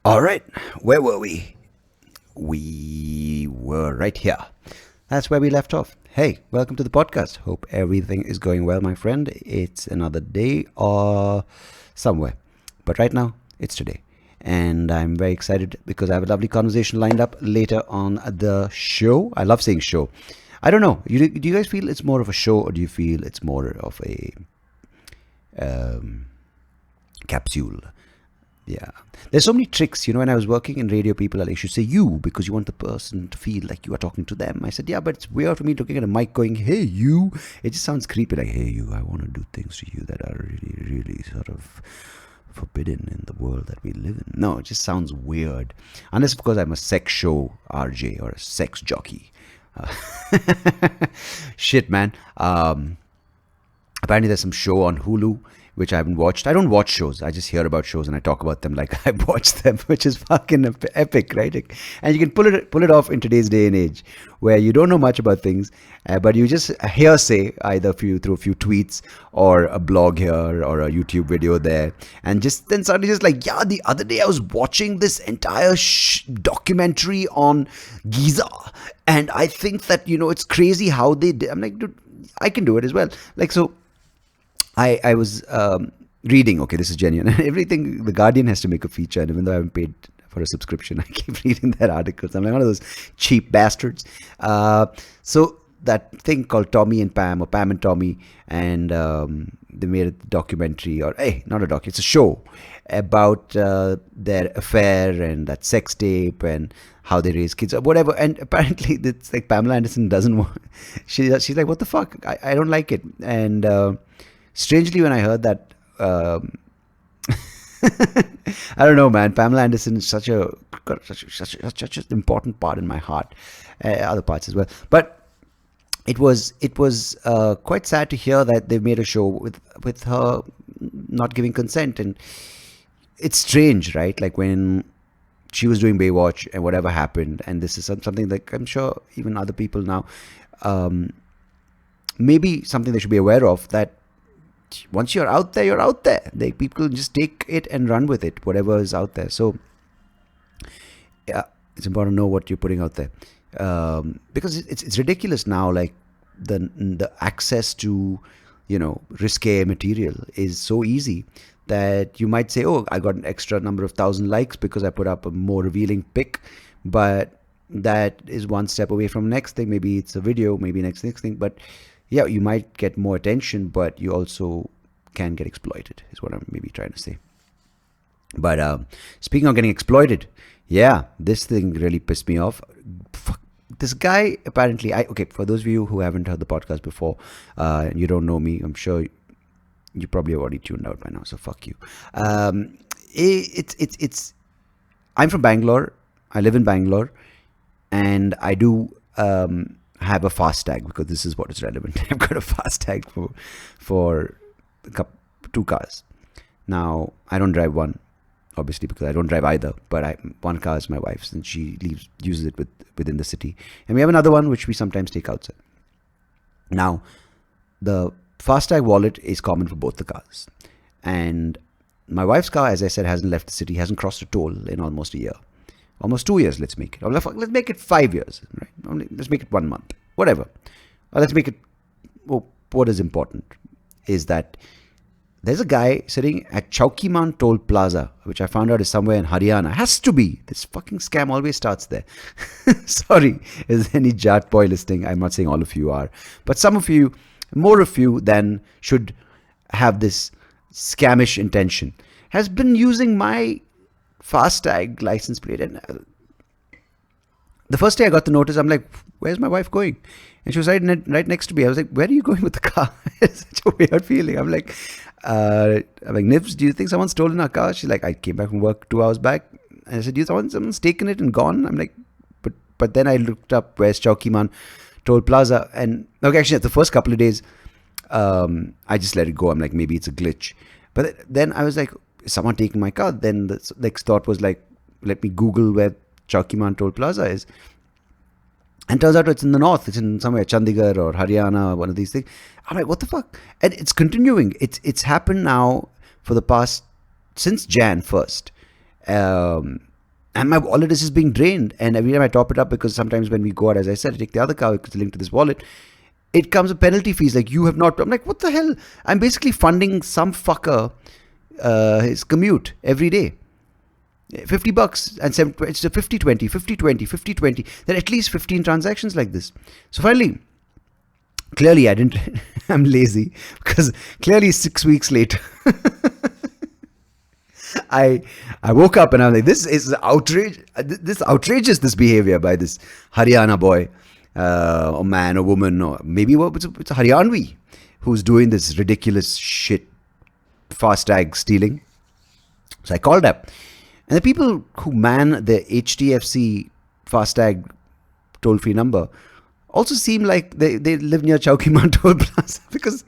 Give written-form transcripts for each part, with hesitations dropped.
All right, where were we? We were right here. That's where we left off. Hey, welcome to the podcast. Hope everything is going well, my friend. It's another day or somewhere. But right now, it's today. And I'm very excited because I have a lovely conversation lined up later on the show. I love saying show. I don't know. Do you guys feel it's more of a show, or do you feel it's more of a capsule? Yeah. There's so many tricks. When I was working in radio, people are like, you should say you because you want the person to feel like you are talking to them. I said, yeah, but it's weird for me looking at a mic going, hey, you. It just sounds creepy, like, hey, you, I want to do things to you that are really, really sort of forbidden in the world that we live in. No, it just sounds weird. Unless, of course, I'm a sex show RJ or a sex jockey. Shit, man. Apparently, there's some show on Hulu which I haven't watched. I don't watch shows. I just hear about shows and I talk about them like I watched them, which is fucking epic, right? And you can pull it off in today's day and age, where you don't know much about things, but you just hearsay either through a few tweets or a blog here or a YouTube video there, and then suddenly just like, yeah, the other day I was watching this entire documentary on Giza, and I think that it's crazy how they did. I'm like, dude, I can do it as well. Like, so I was reading, okay, this is genuine. Everything, The Guardian has to make a feature, and even though I haven't paid for a subscription, I keep reading their articles. I'm like one of those cheap bastards. So that thing called Tommy and Pam, or Pam and Tommy, and they made a documentary, or not a documentary, it's a show about their affair and that sex tape and how they raise kids or whatever. And apparently it's like Pamela Anderson doesn't want, she's like, what the fuck, I don't like it. And strangely, when I heard that, I don't know, man. Pamela Anderson is such an important part in my heart, other parts as well. But it was quite sad to hear that they made a show with her not giving consent, and it's strange, right? Like when she was doing Baywatch and whatever happened, and this is something that I'm sure even other people now, maybe something they should be aware of, that once you're out there, you're out there. People just take it and run with it, whatever is out there. So yeah, it's important to know what you're putting out there, because it's ridiculous now. Like the access to risque material is so easy that you might say, oh, I got an extra number of 1,000 likes because I put up a more revealing pic, but that is one step away from next thing. Maybe it's a video, maybe next thing, but yeah, you might get more attention, but you also can get exploited, is what I'm maybe trying to say. But speaking of getting exploited, yeah, this thing really pissed me off. Fuck, this guy, apparently, okay, for those of you who haven't heard the podcast before, and you don't know me, I'm sure you probably have already tuned out by now, so fuck you. I'm from Bangalore. I live in Bangalore, and I do have a FASTag, because this is what is relevant. I've got a FASTag for two cars. Now, I don't drive one, obviously, because I don't drive either, but one car is my wife's, and she uses it within the city. And we have another one which we sometimes take outside. Now, the FASTag wallet is common for both the cars. And my wife's car, as I said, hasn't left the city, hasn't crossed a toll in almost a year. Almost 2 years, let's make it. Or let's make it 5 years, right? Let's make it 1 month, whatever. Or let's make it, what is important is that there's a guy sitting at Chowkiman Toll Plaza, which I found out is somewhere in Haryana. Has to be. This fucking scam always starts there. Sorry, is there any Jat boy listening? I'm not saying all of you are. But some of you, more of you than should have this scamish intention, has been using my FASTag license plate. And the first day I got the notice, I'm like, where's my wife going? And she was right next to me. I was like, where are you going with the car? It's such a weird feeling. I'm like, Nibs, do you think someone's stolen our car? She's like, I came back from work 2 hours back. And I said, someone's taken it and gone? I'm like, but then I looked up where's Chowkiman Toll Plaza. And okay, actually, the first couple of days, I just let it go. I'm like, maybe it's a glitch. But then I was like, is someone taking my car? Then the next thought was like, let me Google where Chowkiman Toll Plaza is. And turns out it's in the north. It's in somewhere, Chandigarh or Haryana, one of these things. I'm like, what the fuck? And it's continuing. It's happened now for the past, since Jan 1st. and my wallet is just being drained. And every time I top it up, because sometimes when we go out, as I said, I take the other card because it's linked to this wallet, it comes with penalty fees. Like, you have not. I'm like, what the hell? I'm basically funding some fucker his commute every day. $50 and it's a 50-20, 50-20, 50-20. There are at least 15 transactions like this. So finally, clearly I'm lazy, because clearly 6 weeks later, I woke up and I'm like, this is outrageous, this behavior by this Haryana boy, or man or woman, or maybe it's a Haryanvi who's doing this ridiculous shit, FASTag stealing. So I called up. And the people who man the HDFC FASTag toll-free number also seem like they live near Chowkiman Toll Plaza, because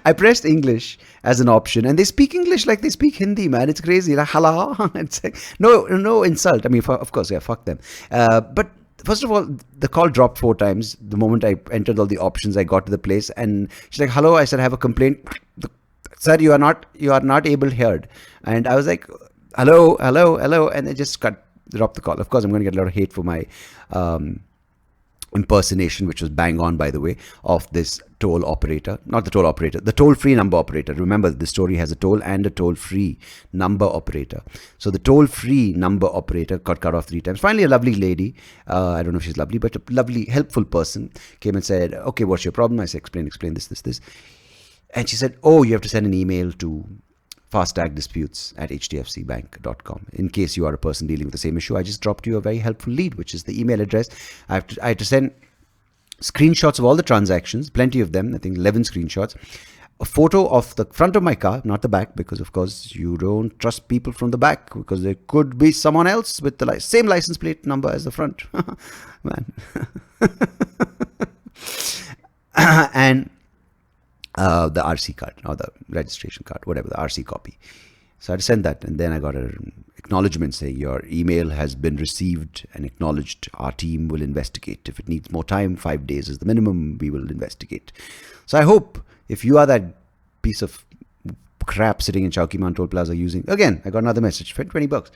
I pressed English as an option, and they speak English like they speak Hindi, man. It's crazy. Like, hala. It's like, no insult. I mean, of course, yeah, fuck them. But first of all, the call dropped 4 times. The moment I entered all the options, I got to the place, and she's like, hello. I said, I have a complaint. Sir, you are not able heard. And I was like, hello, and they just dropped the call. Of course, I'm going to get a lot of hate for my impersonation, which was bang on, by the way, of this toll operator. Not the toll operator, the toll-free number operator. Remember, the story has a toll and a toll-free number operator. So the toll-free number operator got cut off 3 times. Finally, a lovely lady, I don't know if she's lovely, but a lovely, helpful person came and said, okay, what's your problem? I said, explain this. And she said, oh, you have to send an email to fastagdisputes@hdfcbank.com. In case you are a person dealing with the same issue, I just dropped you a very helpful lead, which is the email address. I had to send screenshots of all the transactions, plenty of them, I think 11 screenshots, a photo of the front of my car, not the back, because of course you don't trust people from the back, because there could be someone else with the same license plate number as the front. Man. And the RC card, or the registration card, whatever, the RC copy. So I had to send that, and then I got an acknowledgement saying your email has been received and acknowledged. Our team will investigate. If it needs more time, 5 days is the minimum, we will investigate. So I hope if you are that piece of crap sitting in Chowkiman Toll Plaza using, again, I got another message for $20.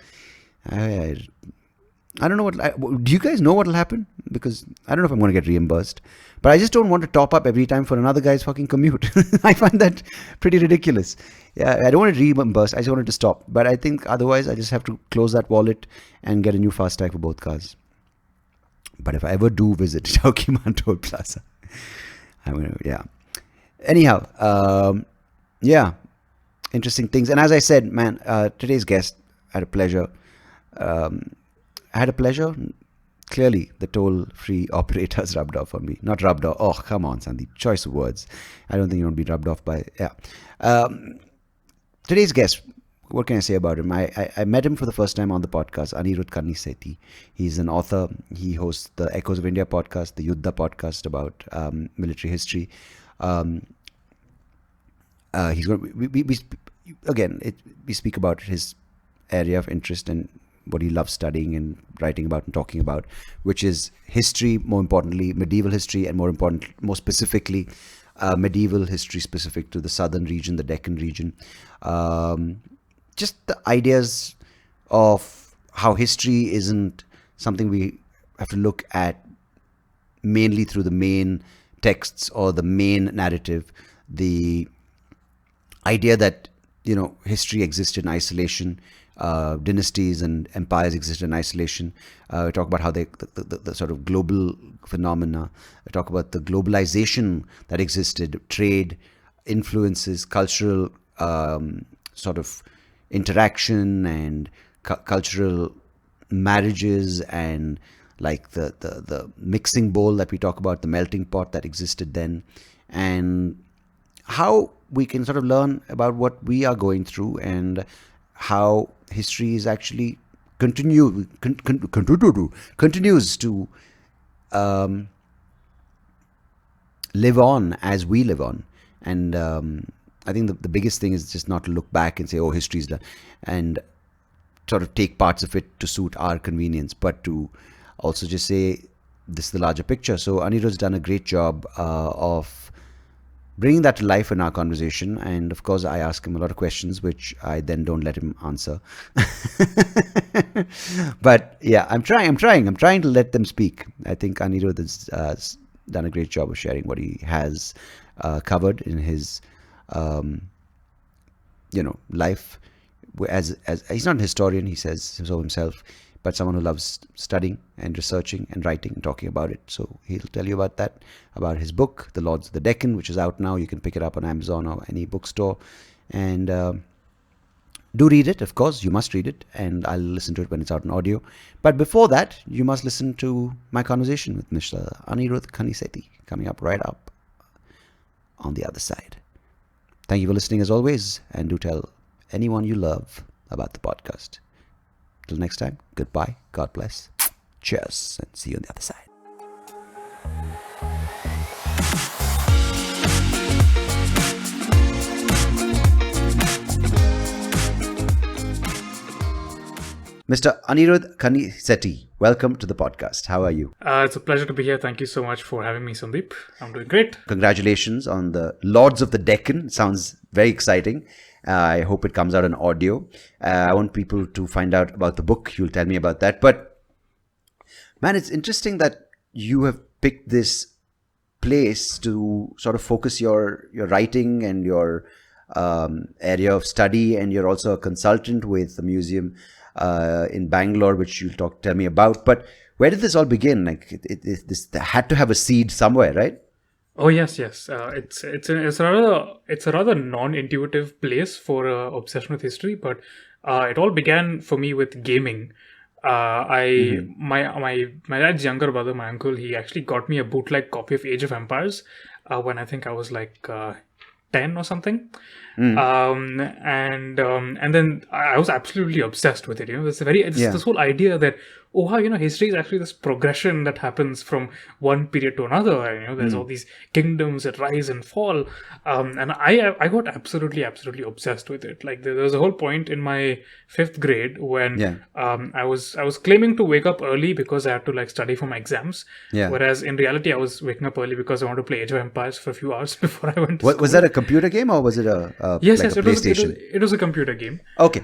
I don't know do you guys know what will happen? Because I don't know if I'm going to get reimbursed, but I just don't want to top up every time for another guy's fucking commute. I find that pretty ridiculous. Yeah, I don't want to reimburse. I just wanted to stop. But I think otherwise I just have to close that wallet and get a new FASTag for both cars. But if I ever do visit Chowkiman Toll Plaza, I'm going to, yeah. Anyhow, yeah, interesting things. And as I said, man, today's guest had a pleasure. Clearly, the toll-free operators rubbed off on me. Not rubbed off. Oh, come on, Sandeep. Choice of words. I don't think you want to be rubbed off by... Yeah. Today's guest, what can I say about him? I met him for the first time on the podcast, Anirudh Kanisetti. He's an author. He hosts the Echoes of India podcast, the Yuddha podcast about military history. He's going. We speak about his area of interest and what he loves studying and writing about and talking about, which is history, more importantly, medieval history, and more specifically, medieval history specific to the southern region, the Deccan region. Just the ideas of how history isn't something we have to look at mainly through the main texts or the main narrative. The idea that, history existed in isolation, dynasties and empires existed in isolation. We talk about how the sort of global phenomena. We talk about the globalization that existed, trade, influences, cultural sort of interaction, and cultural marriages, and like the mixing bowl that we talk about, the melting pot that existed then, and how we can sort of learn about what we are going through, and how history is actually continues to live on as we live on. And I think the biggest thing is just not to look back and say, oh, history's done, and sort of take parts of it to suit our convenience, but to also just say this is the larger picture. So Anirudh's done a great job of bringing that to life in our conversation. And of course, I ask him a lot of questions, which I then don't let him answer. But yeah, I'm trying to let them speak. I think Anirudh has done a great job of sharing what he has covered in his, life. As he's not a historian, he says so himself, but someone who loves studying and researching and writing and talking about it. So he'll tell you about that, about his book, The Lords of the Deccan, which is out now. You can pick it up on Amazon or any bookstore. And do read it, of course. You must read it. And I'll listen to it when it's out in audio. But before that, you must listen to my conversation with Mr. Anirudh Kanisetti, coming up right up on the other side. Thank you for listening as always. And do tell anyone you love about the podcast. Till next time, goodbye, God bless, cheers, and see you on the other side. Mr. Anirudh Kanisetti, welcome to the podcast. How are you? It's a pleasure to be here. Thank you so much for having me, Sandeep. I'm doing great. Congratulations on the Lords of the Deccan. Sounds very exciting. I hope it comes out in audio. I want people to find out about the book. You'll tell me about that. But man, it's interesting that you have picked this place to sort of focus your writing and your area of study. And you're also a consultant with the museum in Bangalore, which you'll tell me about. But where did this all begin? Like this had to have a seed somewhere, right? Oh yes. It's a rather non-intuitive place for obsession with history, but it all began for me with gaming. My dad's younger brother, my uncle, he actually got me a bootleg copy of Age of Empires when I think I was like 10 or something. And then I was absolutely obsessed with it. This whole idea that history is actually this progression that happens from one period to another. And, there's all these kingdoms that rise and fall. And I got absolutely obsessed with it. Like there was a whole point in my 5th grade when I was claiming to wake up early because I had to like study for my exams. Yeah. Whereas in reality, I was waking up early because I wanted to play Age of Empires for a few hours before I went to school. Was that a computer game or was it a PlayStation? It was a computer game. Okay.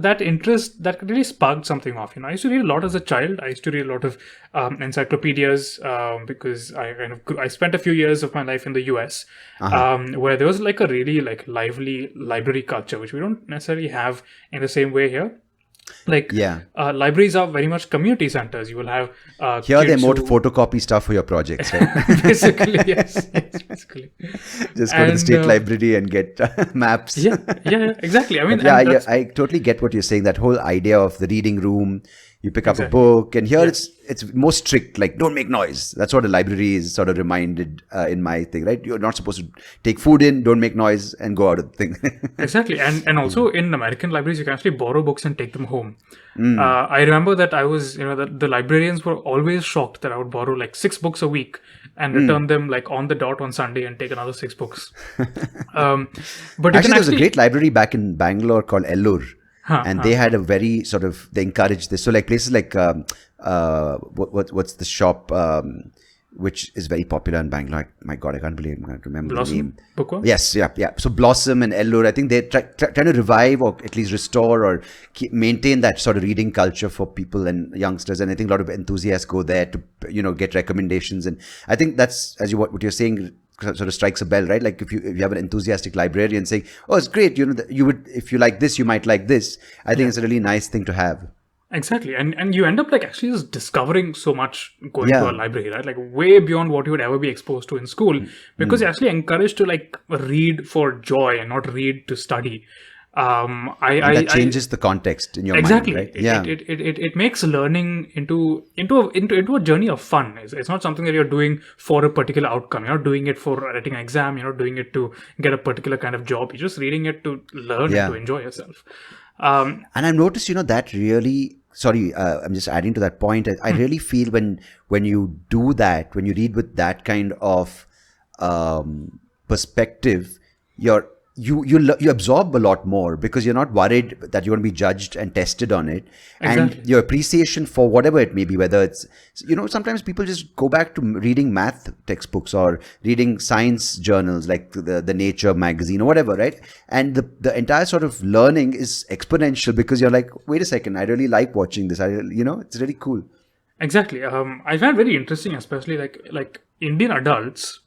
That interest that really sparked something off. I used to read a lot as a child. I used to read a lot of encyclopedias because I spent a few years of my life in the US, where there was like a really like lively library culture, which we don't necessarily have in the same way here. Libraries are very much community centers. You will have here they're more to photocopy stuff for your projects, right? Basically, yes, basically. Just go to the state library and get maps. Yeah, exactly. I mean, I totally get what you're saying. That whole idea of the reading room. You pick up a book, and here it's more strict. Like, don't make noise. That's what a library is sort of reminded in my thing, right? You're not supposed to take food in, don't make noise, and go out of the thing. Exactly, and also in American libraries, you can actually borrow books and take them home. I remember that I was, that the librarians were always shocked that I would borrow like 6 books a week and return them like on the dot on Sunday and take another 6 books. But actually, there was a great library back in Bangalore called Ellur. They had a very sort of, they encouraged this. So like places like, what's the shop, which is very popular in Bangalore. My God, I can't believe I'm going to remember Blossom? the name. Bookworm? Yes, yeah. So Blossom and Ellur, I think they're trying to revive or at least restore or maintain that sort of reading culture for people and youngsters. And I think a lot of enthusiasts go there to, get recommendations. And I think that's, what you're saying, sort of strikes a bell, right? Like if you have an enthusiastic librarian saying, "Oh, it's great," you would, if you like this, you might like this. I think it's a really nice thing to have. Exactly, and you end up like actually just discovering so much going to a library, right? Like way beyond what you would ever be exposed to in school, because you're actually encouraged to like read for joy and not read to study. That changes the context in your mind, right? It makes learning into a journey of fun. It's not something that you're doing for a particular outcome. You're not doing it for writing an exam. You're not doing it to get a particular kind of job. You're just reading it to learn and to enjoy yourself. And I've noticed, that really. Sorry, I'm just adding to that point. I really feel when you do that, when you read with that kind of perspective, you're you absorb a lot more because you're not worried that you're going to be judged and tested on it. Exactly. And your appreciation for whatever it may be, whether it's, sometimes people just go back to reading math textbooks or reading science journals like the Nature magazine or whatever, right? And the entire sort of learning is exponential because you're like, wait a second, I really like watching this. It's really cool. Exactly. I find very interesting, especially like Indian adults.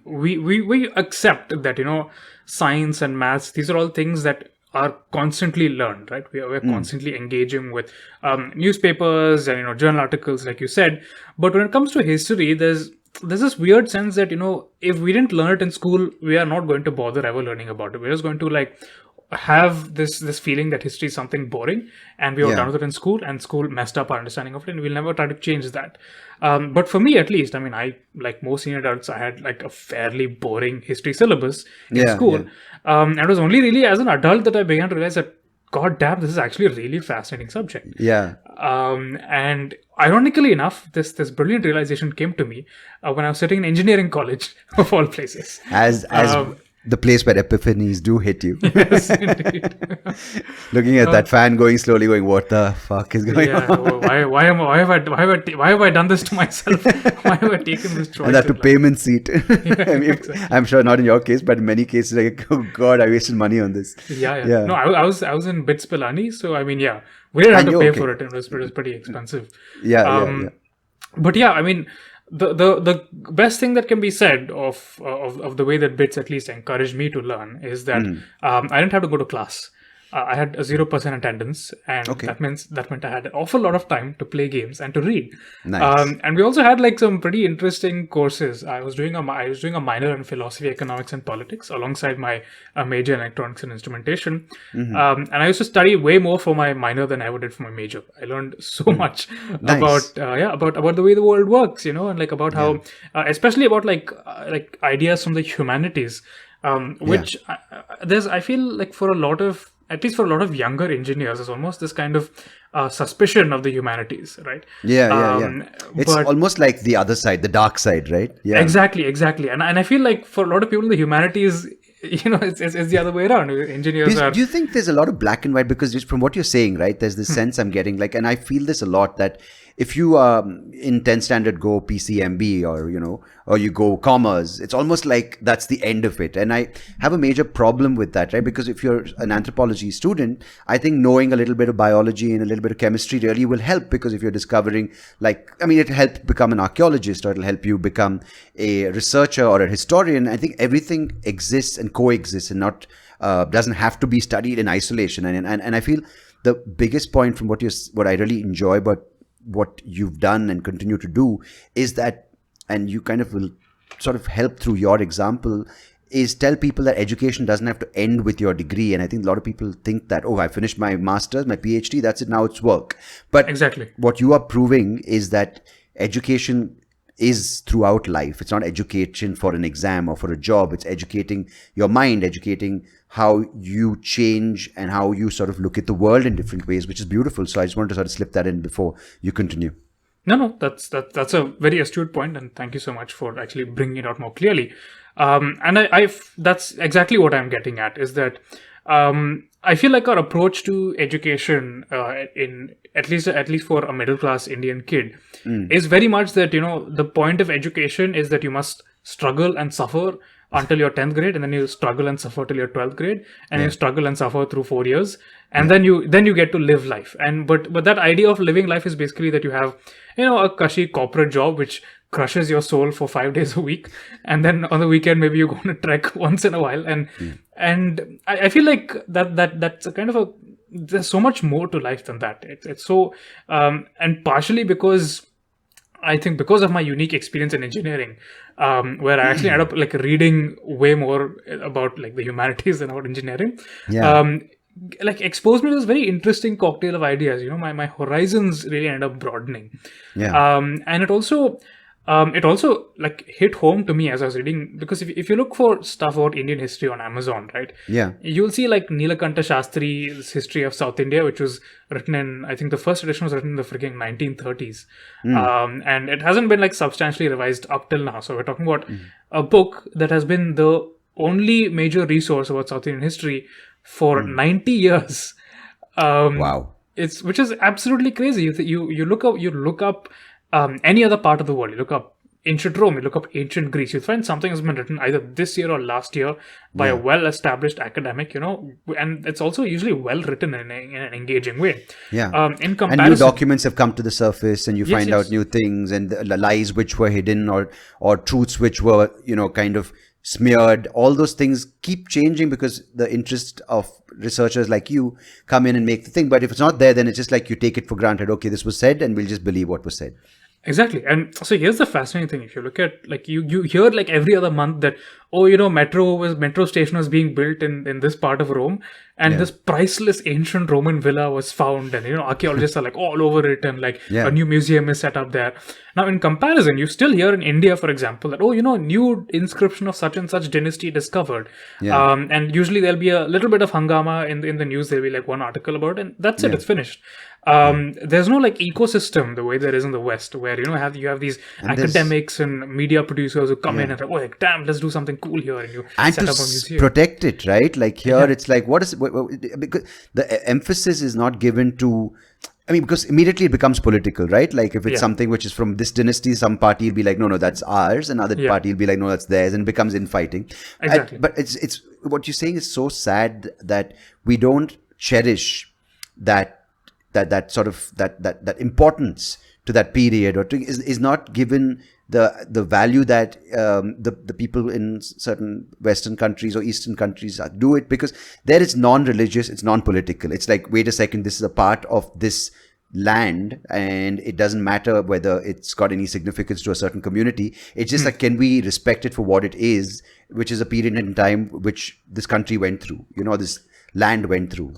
We accept that science and maths, these are all things that are constantly learned, right? We're constantly engaging with newspapers and journal articles, like you said. But when it comes to history, there's this weird sense that if we didn't learn it in school, we are not going to bother ever learning about it. We're just going to have this feeling that history is something boring, and we were done with it in school, and school messed up our understanding of it, and we'll never try to change that. But for me, at least, I like most senior adults, I had like a fairly boring history syllabus in school. And it was only really as an adult that I began to realize that, god damn, this is actually a really fascinating subject. And ironically enough, this brilliant realization came to me when I was sitting in engineering college, of all places. As the place where epiphanies do hit you. Yes, indeed. Looking at that fan going slowly, going, what the fuck is going on? Why have I done this to myself? Why have I taken this choice? And that to payment seat. Exactly. I'm sure not in your case, but in many cases, like, oh god, I wasted money on this. Yeah. No, I was in BITS Pilani, so we didn't have to pay for it. It was pretty expensive. But the best thing that can be said of the way that BITS at least encouraged me to learn is that I didn't have to go to class. I had a 0% attendance, and that meant I had an awful lot of time to play games and to read. Nice. And we also had like some pretty interesting courses. I was doing a minor in philosophy, economics, and politics alongside my major in electronics and instrumentation. And I used to study way more for my minor than I ever did for my major. I learned so much about the way the world works, and like about how, especially about like ideas from the humanities, which I feel like at least for a lot of younger engineers, there's almost this kind of suspicion of the humanities, right? It's almost like the other side, the dark side, right? Exactly. And I feel like for a lot of people, the humanities, it's the other way around. Engineers do you think there's a lot of black and white? Because just from what you're saying, right, there's this sense I'm getting, like, and I feel this a lot, that if you in 10th standard go PCMB or you go commerce, it's almost like that's the end of it. And I have a major problem with that, right? Because if you're an anthropology student, I think knowing a little bit of biology and a little bit of chemistry really will help, because if you're discovering, it'll help become an archaeologist, or it'll help you become a researcher or a historian. I think everything exists and coexists and not doesn't have to be studied in isolation. And I feel the biggest point from what I really enjoy about what you've done and continue to do is that, and you kind of will sort of help through your example, is tell people that education doesn't have to end with your degree. And I think a lot of people think that, I finished my master's, my PhD, that's it, now it's work. But exactly, what you are proving is that education is throughout life. It's not education for an exam or for a job. It's educating your mind, educating how you change and how you sort of look at the world in different ways, which is beautiful. So I just wanted to sort of slip that in before you continue. No, that's a very astute point, and thank you so much for actually bringing it out more clearly. And that's exactly what I'm getting at, is that I feel like our approach to education, in at least for a middle class Indian kid, is very much that the point of education is that you must struggle and suffer until your 10th grade, and then you struggle and suffer till your 12th grade, and you struggle and suffer through 4 years, and then you get to live life. And but that idea of living life is basically that you have a cushy corporate job which crushes your soul for 5 days a week, and then on the weekend maybe you go on a trek once in a while, and I feel like that's a kind of there's so much more to life than that. It's so and partially because I think because of my unique experience in engineering, where I actually ended up like reading way more about like the humanities than about engineering, like exposed me to this very interesting cocktail of ideas. My horizons really ended up broadening. And it also like hit home to me as I was reading, because if you look for stuff about Indian history on Amazon, right? You'll see like Nilakanta Shastri's History of South India, which was written in, I think the first edition was written in the freaking 1930s. And it hasn't been like substantially revised up till now. So we're talking about a book that has been the only major resource about South Indian history for 90 years. Wow. Which is absolutely crazy. You look up any other part of the world. You look up ancient Rome, you look up ancient Greece, you find something has been written either this year or last year by a well-established academic, and it's also usually well written in an engaging way. Yeah. In comparison, and new documents have come to the surface, and you find out new things, and the lies which were hidden, or truths which were kind of smeared. All those things keep changing because the interest of researchers like you come in and make the thing. But if it's not there, then it's just like you take it for granted. Okay, this was said, and we'll just believe what was said. Exactly. And so here's the fascinating thing. If you look at, like, you hear like every other month that, metro station was being built in this part of Rome, and this priceless ancient Roman villa was found, and archaeologists are like all over it, and like a new museum is set up there. Now, in comparison, you still hear in India, for example, that new inscription of such and such dynasty discovered. And usually there'll be a little bit of hangama in the news. There'll be like one article about it, and that's it. It's finished. There's no like ecosystem the way there is in the West, where you have these academics and media producers who come in and like, damn, let's do something cool here, and set up a museum. Protect it, right? Like here, it's like because the emphasis is not given to. I mean, because immediately it becomes political, right? Like if it's something which is from this dynasty, some party will be like, no, that's ours, and other party will be like, no, that's theirs, and it becomes infighting. Exactly. But it's what you're saying is so sad that we don't cherish that sort of that importance to that period, or is not given the value that the people in certain Western countries or Eastern countries do it, because there it's non-religious, it's non-political. It's like, wait a second, this is a part of this land, and it doesn't matter whether it's got any significance to a certain community. It's just like, can we respect it for what it is, which is a period in time which this country went through, this land went through.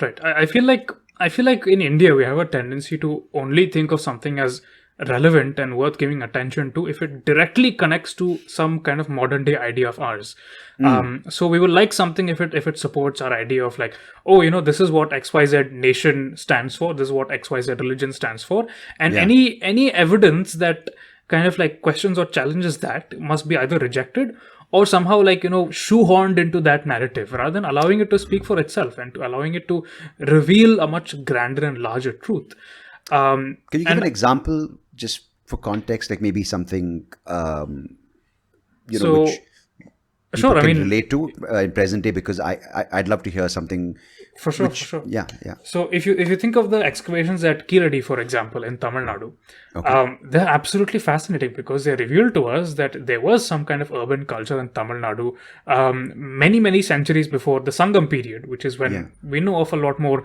Right. I feel like in India we have a tendency to only think of something as relevant and worth giving attention to if it directly connects to some kind of modern day idea of ours. So we will like something if it supports our idea of like, this is what XYZ nation stands for, this is what XYZ religion stands for, and any evidence that kind of like questions or challenges that must be either rejected or somehow like shoehorned into that narrative, rather than allowing it to speak for itself and to allowing it to reveal a much grander and larger truth. Can you give an example just for context, like maybe something which people can relate to in present day? Because I'd love to hear something. For sure. Yeah. So if you think of the excavations at Kiladi, for example, in Tamil Nadu, they're absolutely fascinating because they reveal to us that there was some kind of urban culture in Tamil Nadu many centuries before the Sangam period, which is when we know of a lot more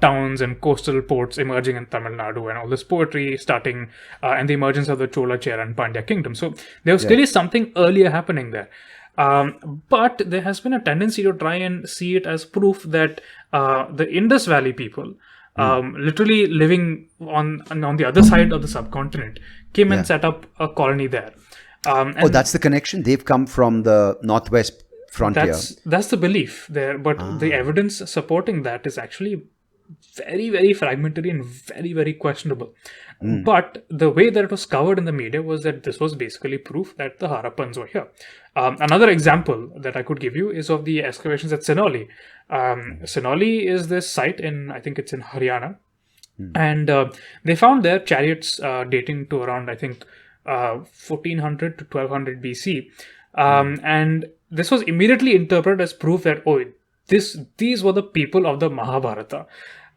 towns and coastal ports emerging in Tamil Nadu, and all this poetry starting and the emergence of the Chola, Chera and Pandya kingdom. So there was clearly something earlier happening there. But there has been a tendency to try and see it as proof that the Indus Valley people, literally living on the other side of the subcontinent, came and set up a colony there. And that's the connection? They've come from the northwest frontier. That's the belief there, but the evidence supporting that is actually very, very fragmentary and very, very questionable. But the way that it was covered in the media was that this was basically proof that the Harappans were here. Another example that I could give you is of the excavations at Sinoli. Sinoli is this site I think it's in Haryana. And they found there chariots dating to around, I think, 1400 to 1200 BC. And this was immediately interpreted as proof that, these were the people of the Mahabharata.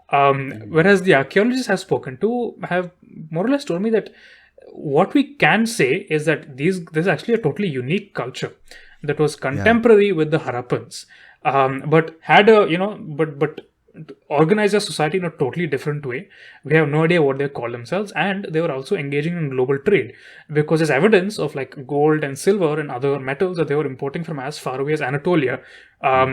Whereas the archaeologists I've spoken to have more or less told me that what we can say is that this is actually a totally unique culture that was contemporary with the Harappans, but had but organized a society in a totally different way. We have no idea what they call themselves, and they were also engaging in global trade because there's evidence of like gold and silver and other metals that they were importing from as far away as Anatolia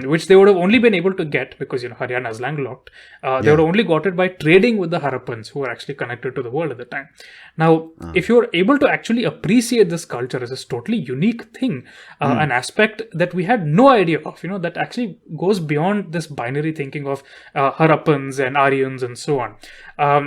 which they would have only been able to get because Haryana is landlocked. They would have only got it by trading with the Harappans, who were actually connected to the world at the time. Now, if you're able to actually appreciate this culture as this totally unique thing, an aspect that we had no idea of, that actually goes beyond this binary thinking of Harappans and Aryans and so on.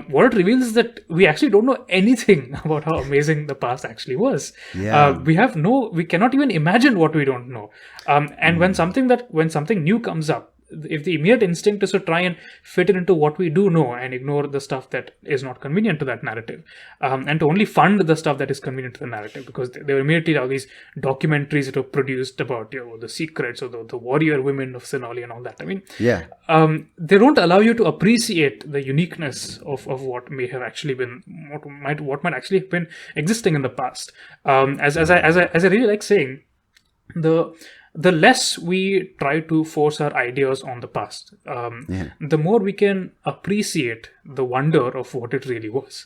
What it reveals is that we actually don't know anything about how amazing the past actually was. We cannot even imagine what we don't know. And when something new comes up, if the immediate instinct is to try and fit it into what we do know and ignore the stuff that is not convenient to that narrative, and to only fund the stuff that is convenient to the narrative, because there were immediately all these documentaries that were produced about the secrets or the warrior women of Sinali and all that. I mean, they don't allow you to appreciate the uniqueness of what may have actually been, what might actually have been existing in the past. As I really like saying, the less we try to force our ideas on the past, the more we can appreciate the wonder of what it really was.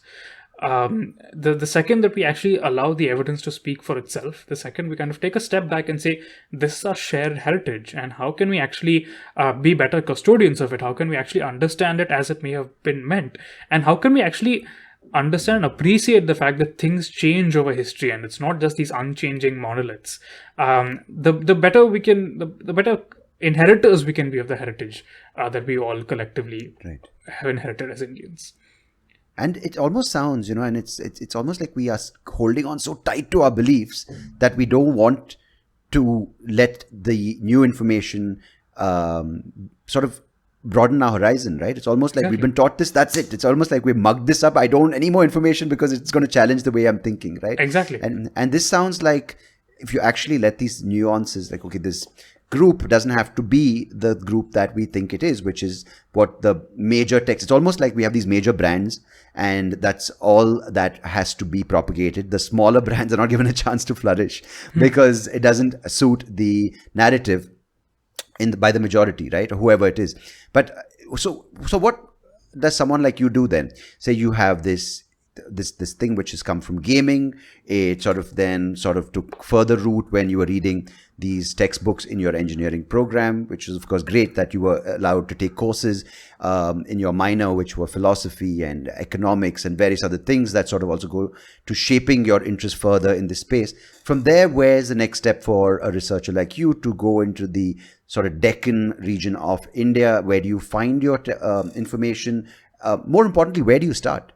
The second that we actually allow the evidence to speak for itself, the second we kind of take a step back and say, this is our shared heritage, and how can we actually be better custodians of it? How can we actually understand it as it may have been meant? And how can we actually understand and appreciate the fact that things change over history, and it's not just these unchanging monoliths. The better inheritors we can be of the heritage that we all collectively have inherited as Indians. And it almost sounds, and it's almost like we are holding on so tight to our beliefs that we don't want to let the new information sort of broaden our horizon, right? It's almost like we've been taught this, that's it. It's almost like we've mugged this up. I don't want any more information because it's going to challenge the way I'm thinking, right? Exactly. And this sounds like, if you actually let these nuances, like, okay, this group doesn't have to be the group that we think it is, which is what the major text. It's almost like we have these major brands, and that's all that has to be propagated. The smaller brands are not given a chance to flourish because it doesn't suit the narrative by the majority, right? Or whoever it is. But so what does someone like you do then? Say you have this thing which has come from gaming. It sort of took further root when you were reading these textbooks in your engineering program, which is of course great that you were allowed to take courses in your minor, which were philosophy and economics and various other things that sort of also go to shaping your interest further in this space. From there, where's the next step for a researcher like you to go into the sort of Deccan region of India? Where do you find your information? More importantly, where do you start?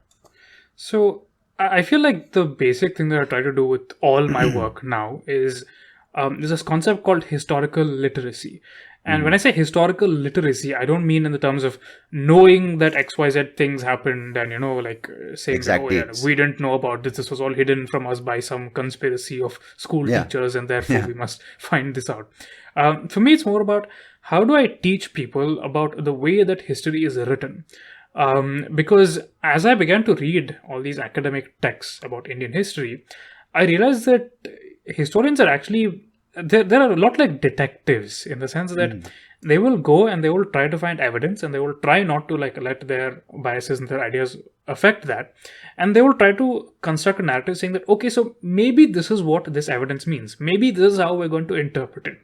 So I feel like the basic thing that I try to do with all my work now is there's this concept called historical literacy. And when I say historical literacy, I don't mean in the terms of knowing that XYZ things happened and, saying that, we didn't know about this. This was all hidden from us by some conspiracy of school teachers, and therefore we must find this out. For me, it's more about how do I teach people about the way that history is written. Because as I began to read all these academic texts about Indian history, I realized that historians are actually, there are a lot like detectives, in the sense that they will go and they will try to find evidence, and they will try not to let their biases and their ideas affect that. And they will try to construct a narrative saying that, okay, so maybe this is what this evidence means. Maybe this is how we're going to interpret it.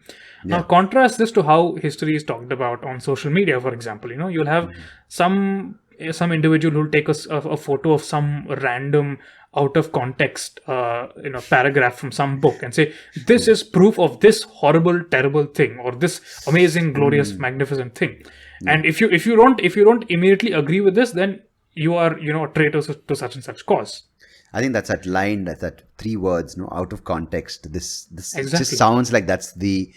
Now, contrast this to how history is talked about on social media, for example. You'll have some individual who'll take a photo of some random out of context paragraph from some book and say, this is proof of this horrible, terrible thing, or this amazing, glorious, magnificent thing. And if you don't immediately agree with this, then you are a traitor to such and such cause. I think that's that line, that's that 3 words, out of context. This Exactly. just sounds like that's the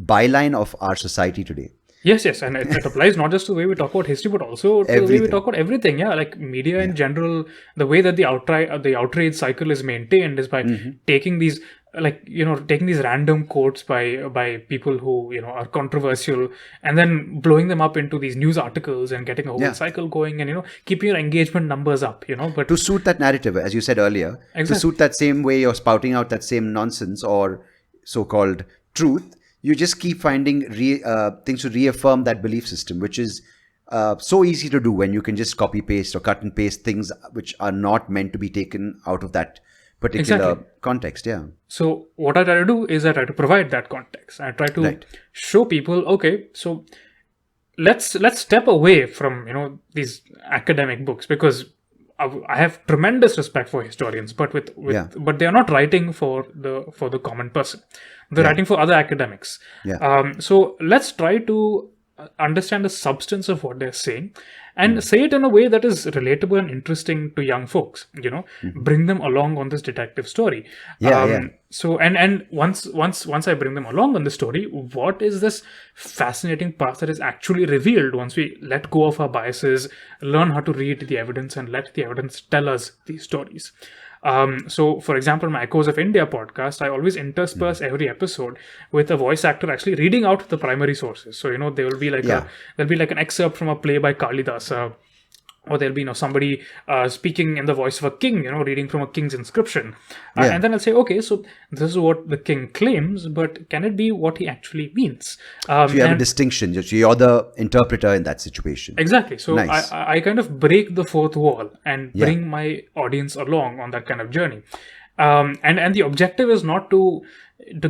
byline of our society today. Yes, and it applies not just to the way we talk about history, but also to the way we talk about everything. Yeah, like media in general, the way that the outrage cycle is maintained is by taking these random quotes by people who are controversial, and then blowing them up into these news articles and getting a whole cycle going, and keeping your engagement numbers up. But to suit that narrative, as you said earlier, to suit that same way you're spouting out that same nonsense or so-called truth. You just keep finding things to reaffirm that belief system, which is so easy to do when you can just copy paste or cut and paste things which are not meant to be taken out of that particular context. Yeah. So what I try to do is I try to provide that context. I try to show people, okay, so let's step away from these academic books, because I have tremendous respect for historians, but but they are not writing for the common person. They're writing for other academics. So let's try to understand the substance of what they're saying and say it in a way that is relatable and interesting to young folks. Bring them along on this detective story. So and once I bring them along on the story, what is this fascinating path that is actually revealed once we let go of our biases, learn how to read the evidence, and let the evidence tell us these stories. So, for example, my Echoes of India podcast, I always intersperse every episode with a voice actor actually reading out the primary sources. So, there will be like there'll be like an excerpt from a play by Kalidas, or there'll be somebody speaking in the voice of a king, reading from a king's inscription. And then I'll say, okay, so this is what the king claims, but can it be what he actually means? So you have a distinction. You're the interpreter in that situation. Exactly. So nice. I kind of break the fourth wall and bring my audience along on that kind of journey. And the objective is not to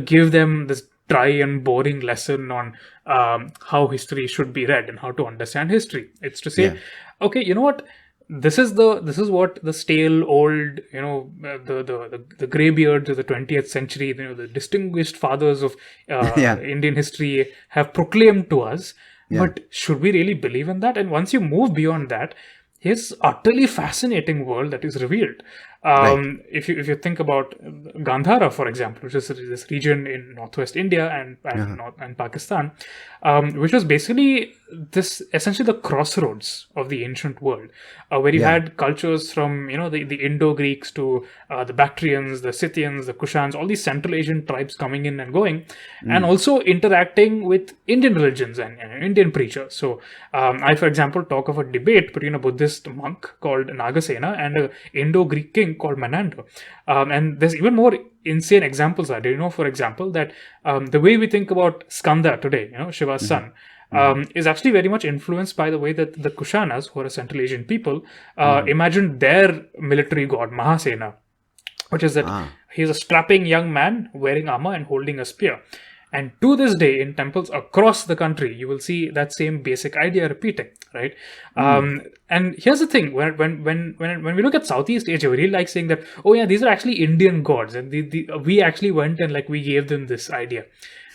give them this dry and boring lesson on how history should be read and how to understand history. It's to say, okay, you know what? This is what the stale old, the graybeards of the 20th century, the distinguished fathers of Indian history have proclaimed to us. But should we really believe in that? And once you move beyond that, here's utterly fascinating world that is revealed. If you think about Gandhara, for example, which is this region in northwest India and Pakistan, which was basically essentially the crossroads of the ancient world, where you had cultures from the Indo-Greeks to the Bactrians, the Scythians, the Kushans, all these Central Asian tribes coming in and going, and also interacting with Indian religions and Indian preachers. So I, for example, talk of a debate between a Buddhist monk called Nagasena and an Indo-Greek king called Menander. And there's even more insane examples. Do you know, for example, that the way we think about Skanda today, Shiva's son, is actually very much influenced by the way that the Kushanas, who are a Central Asian people, imagined their military god, Mahasena, which is that he's a strapping young man wearing armor and holding a spear. And to this day, in temples across the country, you will see that same basic idea repeating, right? And here's the thing: when we look at Southeast Asia, we really like saying that, oh yeah, these are actually Indian gods, and we actually went and we gave them this idea.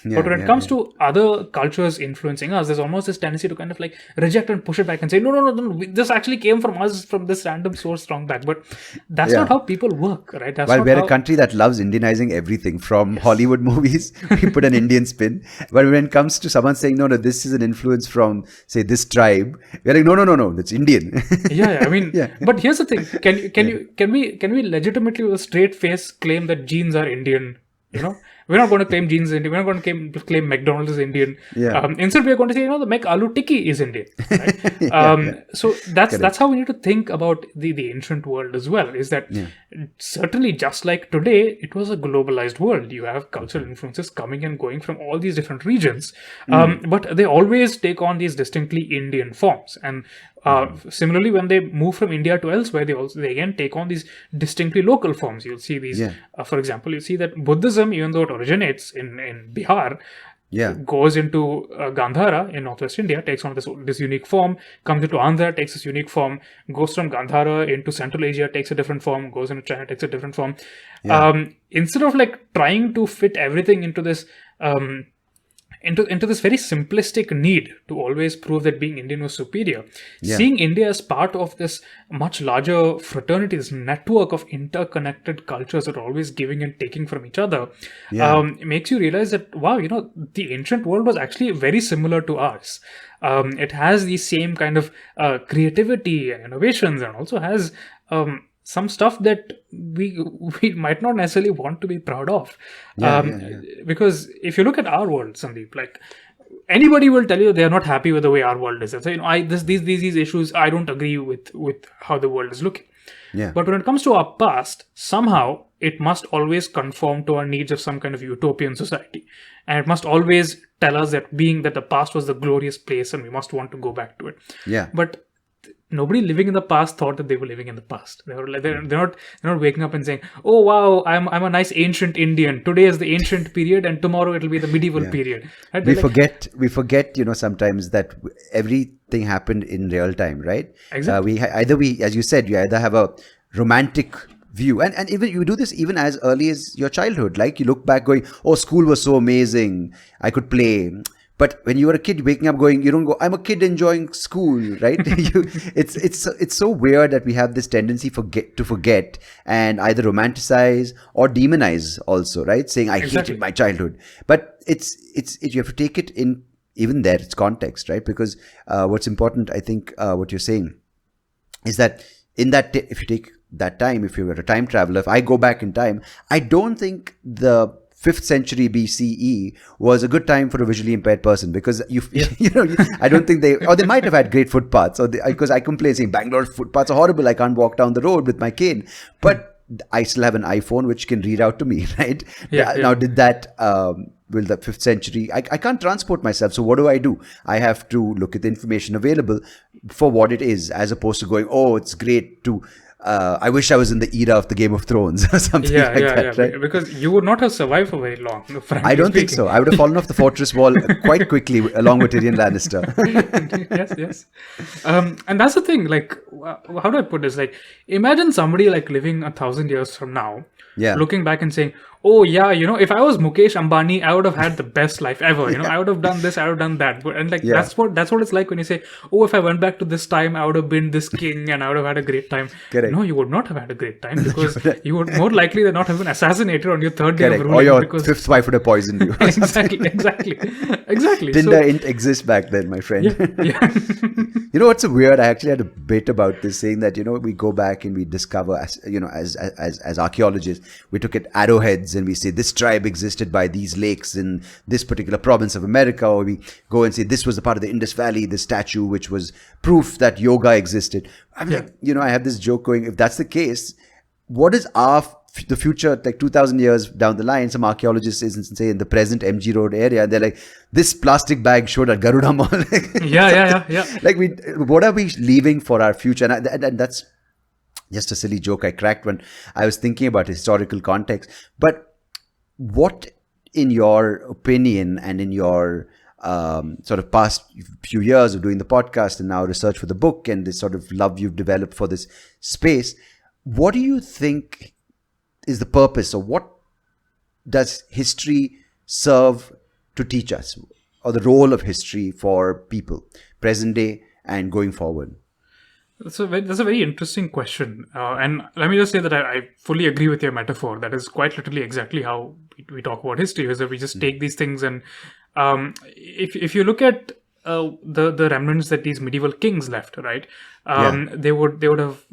But when it comes to other cultures influencing us, there's almost this tendency to kind of reject and push it back and say, no, this actually came from us, from this random source long back. But that's not how people work, right? While we're a country that loves Indianizing everything, from Hollywood movies, we put an Indian spin. But when it comes to someone saying, no, this is an influence from, say, this tribe, we're like, no, that's Indian. I mean, but here's the thing: can we legitimately with a straight face claim that genes are Indian? We're not going to claim genes is Indian. We're not going to claim McDonald's is Indian. Instead, we're going to say, the Mac Aloo Tikki is Indian. Right? So that's how we need to think about the ancient world as well. Is that certainly just like today, it was a globalized world. You have cultural influences coming and going from all these different regions, but they always take on these distinctly Indian forms. And similarly, when they move from India to elsewhere, they again take on these distinctly local forms. You'll see these, for example, you see that Buddhism, even though it originates in Bihar, goes into Gandhara in northwest India, takes on this unique form, comes into Andhra, takes this unique form, goes from Gandhara into Central Asia, takes a different form, goes into China, takes a different form. Instead of trying to fit everything into this into this very simplistic need to always prove that being Indian was superior, seeing India as part of this much larger fraternity, this network of interconnected cultures that are always giving and taking from each other, makes you realize that, wow, the ancient world was actually very similar to ours. It has the same kind of creativity and innovations, and also has some stuff that we might not necessarily want to be proud of. Because if you look at our world, Sandeep, anybody will tell you they are not happy with the way our world is. They say, these issues, I don't agree with how the world is looking. But when it comes to our past, somehow it must always conform to our needs of some kind of utopian society. And it must always tell us that the past was the glorious place and we must want to go back to it. But nobody living in the past thought that they were living in the past. They were like, they're not waking up and saying, "Oh wow, I'm a nice ancient Indian. Today is the ancient period, and tomorrow it'll be the medieval period." Right? We forget, sometimes that everything happened in real time, right? Exactly. As you said, you either have a romantic view, and even you do this even as early as your childhood. Like you look back going, "Oh, school was so amazing. I could play." But when you were a kid waking up going, you don't go, "I'm a kid enjoying school," right? It's so weird that we have this tendency to forget and either romanticize or demonize also, right? Saying, "I hated my childhood." But you have to take it in even there, its context, right? Because what's important, I think, what you're saying is that if you take that time, if you're a time traveler, if I go back in time, I don't think the 5th century BCE was a good time for a visually impaired person, because I don't think they might have had great footpaths, because I complain saying Bangalore's footpaths are horrible. I can't walk down the road with my cane, but I still have an iPhone which can read out to me, right? Now, did that, will the 5th century, I can't transport myself. So what do? I have to look at the information available for what it is, as opposed to going, "Oh, it's great to, I wish I was in the era of the Game of Thrones," or something like that. Right? Because you would not have survived for very long. I don't think so. I would have fallen off the fortress wall quite quickly, along with Tyrion Lannister. Yes. And that's the thing. Like, how do I put this? Like, imagine somebody like living 1,000 years from now, looking back and saying, "Oh yeah, if I was Mukesh Ambani, I would have had the best life ever. I would have done this, I would have done that." And like that's what it's like when you say, "Oh, if I went back to this time, I would have been this king and I would have had a great time." Correct. No, you would not have had a great time, because you would more likely than not have been assassinated on your 3rd day of ruling. Or your 5th wife would have poisoned you. Exactly. Tinder didn't exist back then, my friend. Yeah. You know what's so weird? I actually had a bit about this, saying that we go back and we discover, as archaeologists, we look at arrowheads and we say this tribe existed by these lakes in this particular province of America, or we go and say this was a part of the Indus Valley, this statue which was proof that yoga existed. I'm like, I have this joke going, if that's the case, what is the future, like 2,000 years down the line? Some archaeologists say in the present MG Road area, and they're like, "This plastic bag showed at Garuda Mall." Yeah. Like, what are we leaving for our future? And that's just a silly joke I cracked when I was thinking about historical context. But what, in your opinion, and in your sort of past few years of doing the podcast and now research for the book and this sort of love you've developed for this space, what do you think is the purpose, or what does history serve to teach us, or the role of history for people, present day and going forward? That's a very interesting question. And let me just say that I fully agree with your metaphor. That is quite literally exactly how we talk about history, is that we just take these things and if you look at the remnants that these medieval kings left, right? They would have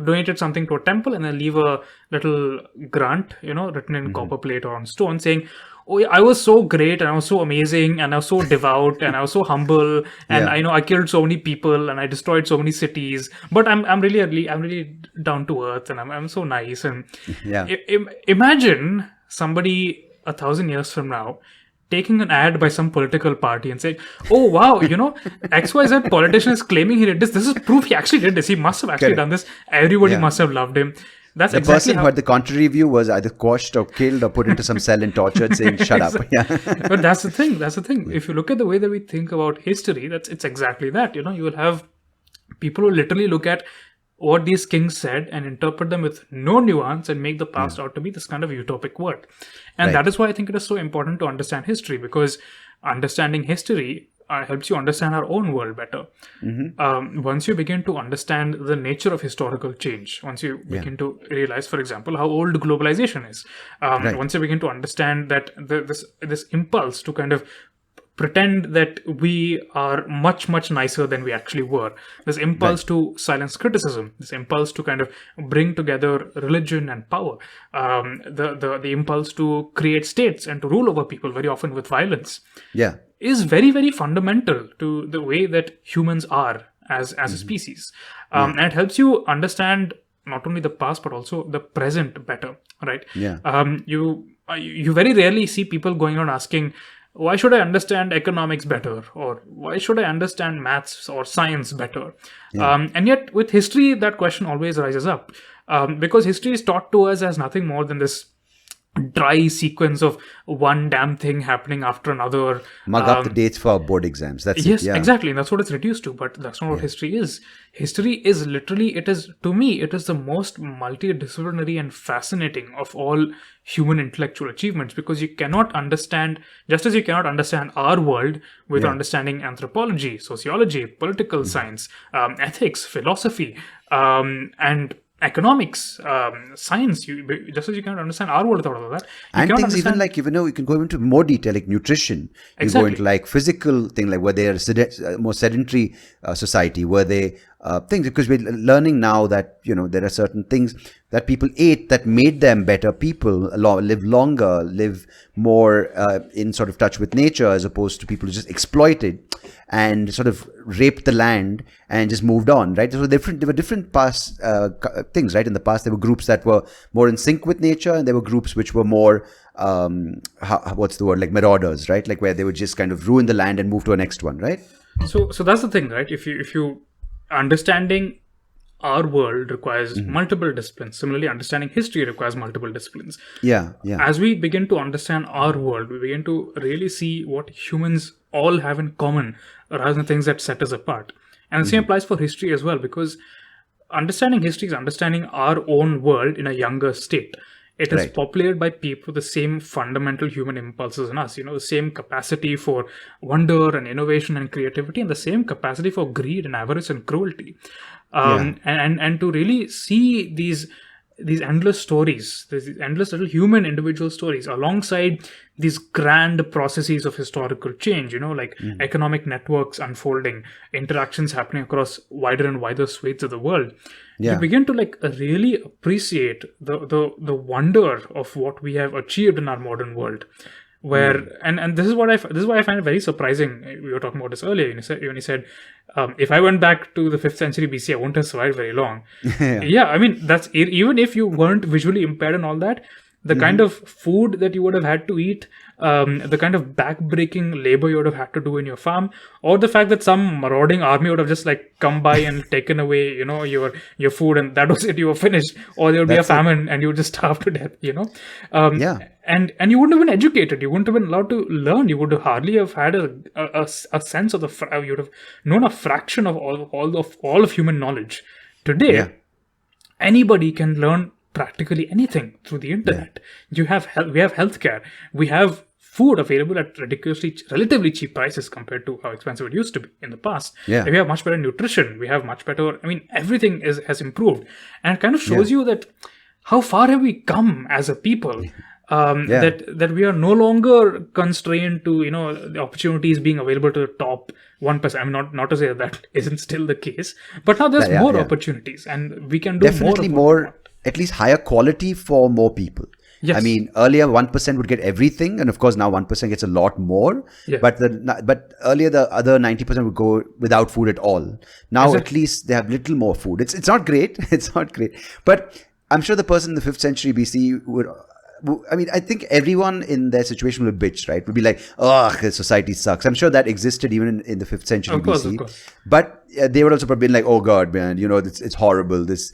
donated something to a temple and then leave a little grant, written in copper plate or on stone, saying, "Oh, I was so great and I was so amazing and I was so devout and I was so humble and I killed so many people and I destroyed so many cities, but I'm really down to earth and I'm so nice." And imagine somebody 1,000 years from now taking an ad by some political party and saying, "Oh wow, XYZ politician is claiming he did this. This is proof he actually did this. He must have actually done this. Everybody must have loved him." That's the exactly person who had the contrary view was either quashed or killed or put into some cell and tortured, saying, "Shut up." But that's the thing. If you look at the way that we think about history, it's exactly that. You will have people who literally look at what these kings said and interpret them with no nuance and make the past out to be this kind of utopic world. And that is why I think it is so important to understand history, because understanding history helps you understand our own world better. Once you begin to understand the nature of historical change, once you begin to realize, for example, how old globalization is, once you begin to understand that this impulse to kind of pretend that we are much, much nicer than we actually were, this impulse to silence criticism, this impulse to kind of bring together religion and power, the impulse to create states and to rule over people, very often with violence, is very, very fundamental to the way that humans are as a species. And it helps you understand not only the past but also the present better, right? You very rarely see people going on asking, why should I understand economics better, or why should I understand maths or science better? And yet with history, that question always rises up, because history is taught to us as nothing more than this dry sequence of one damn thing happening after another. Mug up the dates for board exams. That's Yes, it. Yeah. exactly. And that's what it's reduced to. But that's not what history is. History is literally, it is, to me, it is the most multidisciplinary and fascinating of all human intellectual achievements, because you cannot understand, just as you cannot understand our world without understanding anthropology, sociology, political science, ethics, philosophy, and economics, science. Just as you cannot understand our world without all of that, And things even like, you can go into more detail, like nutrition. You go into like physical thing, like were they a more sedentary society? Were they things? Because we're learning now that, there are certain things that people ate that made them better people, live longer, live more in sort of touch with nature, as opposed to people who just exploited and sort of raped the land and just moved on, right? So there were different past things, right? In the past, there were groups that were more in sync with nature, and there were groups which were more, what's the word, like marauders, right? Like where they would just kind of ruin the land and move to a next one, right? So that's the thing, right? If you understanding our world requires multiple disciplines. Similarly, understanding history requires multiple disciplines. Yeah. As we begin to understand our world, we begin to really see what humans all have in common, rather than things that set us apart. And the same applies for history as well, because understanding history is understanding our own world in a younger state. It is populated by people with the same fundamental human impulses in us, the same capacity for wonder and innovation and creativity, and the same capacity for greed and avarice and cruelty. And to really see these endless stories, these endless little human individual stories, alongside these grand processes of historical change, like economic networks unfolding, interactions happening across wider and wider swathes of the world. You begin to really appreciate the wonder of what we have achieved in our modern world. Where and this is why I find it very surprising. We were talking about this earlier. When you said, if I went back to the 5th century BC, I wouldn't have survived very long. I mean, that's even if you weren't visually impaired and all that, the kind of food that you would have had to eat, the kind of back-breaking labor you would have had to do in your farm, or the fact that some marauding army would have just come by and taken away, your food, and that was it, you were finished, or there would be a famine and you would just starve to death, And you wouldn't have been educated. You wouldn't have been allowed to learn. You would hardly have had a sense of you would have known a fraction of all of human knowledge. Today, anybody can learn practically anything through the internet. We have healthcare. We have food available at relatively cheap prices compared to how expensive it used to be in the past. We have much better nutrition. We have much better. I mean, everything has improved, and it kind of shows you that how far have we come as a people. That we are no longer constrained to the opportunities being available to the top 1%. I mean, not to say that isn't still the case, but now there's more opportunities, and we can do definitely more, at least higher quality for more people. Yes. I mean, earlier 1% would get everything, and of course now 1% gets a lot more. But earlier the other 90% would go without food at all. Now at least they have little more food. It's not great. It's not great. But I'm sure the person in the 5th century BC would. I mean, I think everyone in their situation would bitch, right? Would be like, "Oh, society sucks." I'm sure that existed even in the 5th century BC. Of course. But they would also probably be like, "Oh God, man, it's horrible. This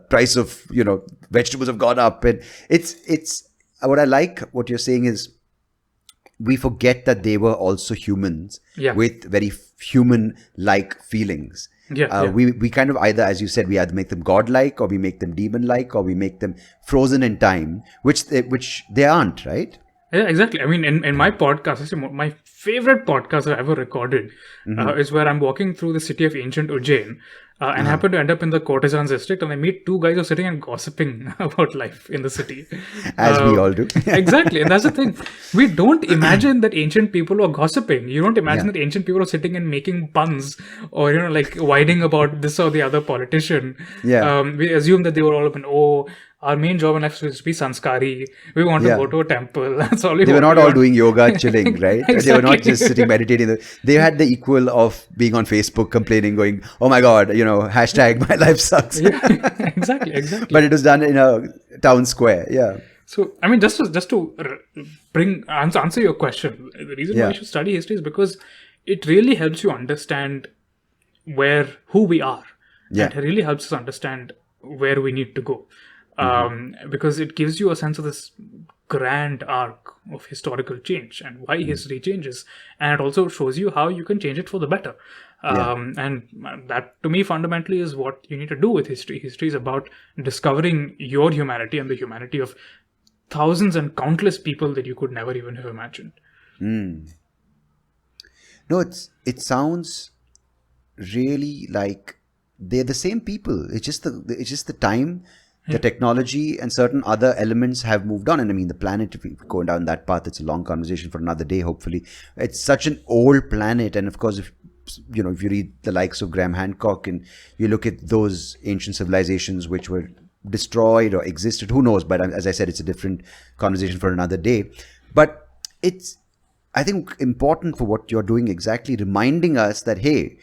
price of vegetables have gone up." And it's what I like. What you're saying is, we forget that they were also humans with very human-like feelings. We kind of either, as you said, we either make them godlike, or we make them demon-like, or we make them frozen in time, which they aren't, right? Yeah, exactly. I mean, in my podcast, actually, my favorite podcast I've ever recorded is where I'm walking through the city of ancient Ujjain and happen to end up in the courtesans district, and I meet two guys who are sitting and gossiping about life in the city. As we all do. Exactly. And that's the thing. We don't imagine that ancient people were gossiping. You don't imagine that ancient people are sitting and making puns or, whining about this or the other politician. We assume that they were all up in, our main job in life is to be sanskari. We want to go to a temple. That's all. They were not all doing yoga, chilling, right? Exactly. They were not just sitting meditating. They had the equal of being on Facebook, complaining, going, "Oh my God, hashtag my life sucks." Exactly. But it was done in a town square. So, I mean, answer your question, the reason why you should study history is because it really helps you understand who we are. Yeah. And it really helps us understand where we need to go. Because it gives you a sense of this grand arc of historical change and why history changes. And it also shows you how you can change it for the better. And that, to me, fundamentally is what you need to do with history. History is about discovering your humanity and the humanity of thousands and countless people that you could never even have imagined. No, it sounds really like they're the same people. It's just the time, the technology, and certain other elements have moved on. And I mean, the planet, if we go down that path, it's a long conversation for another day, hopefully. It's such an old planet. And of course, if you read the likes of Graham Hancock and you look at those ancient civilizations which were destroyed or existed, who knows? But as I said, it's a different conversation for another day. But it's, I think, important for what you're doing, exactly reminding us that, hey,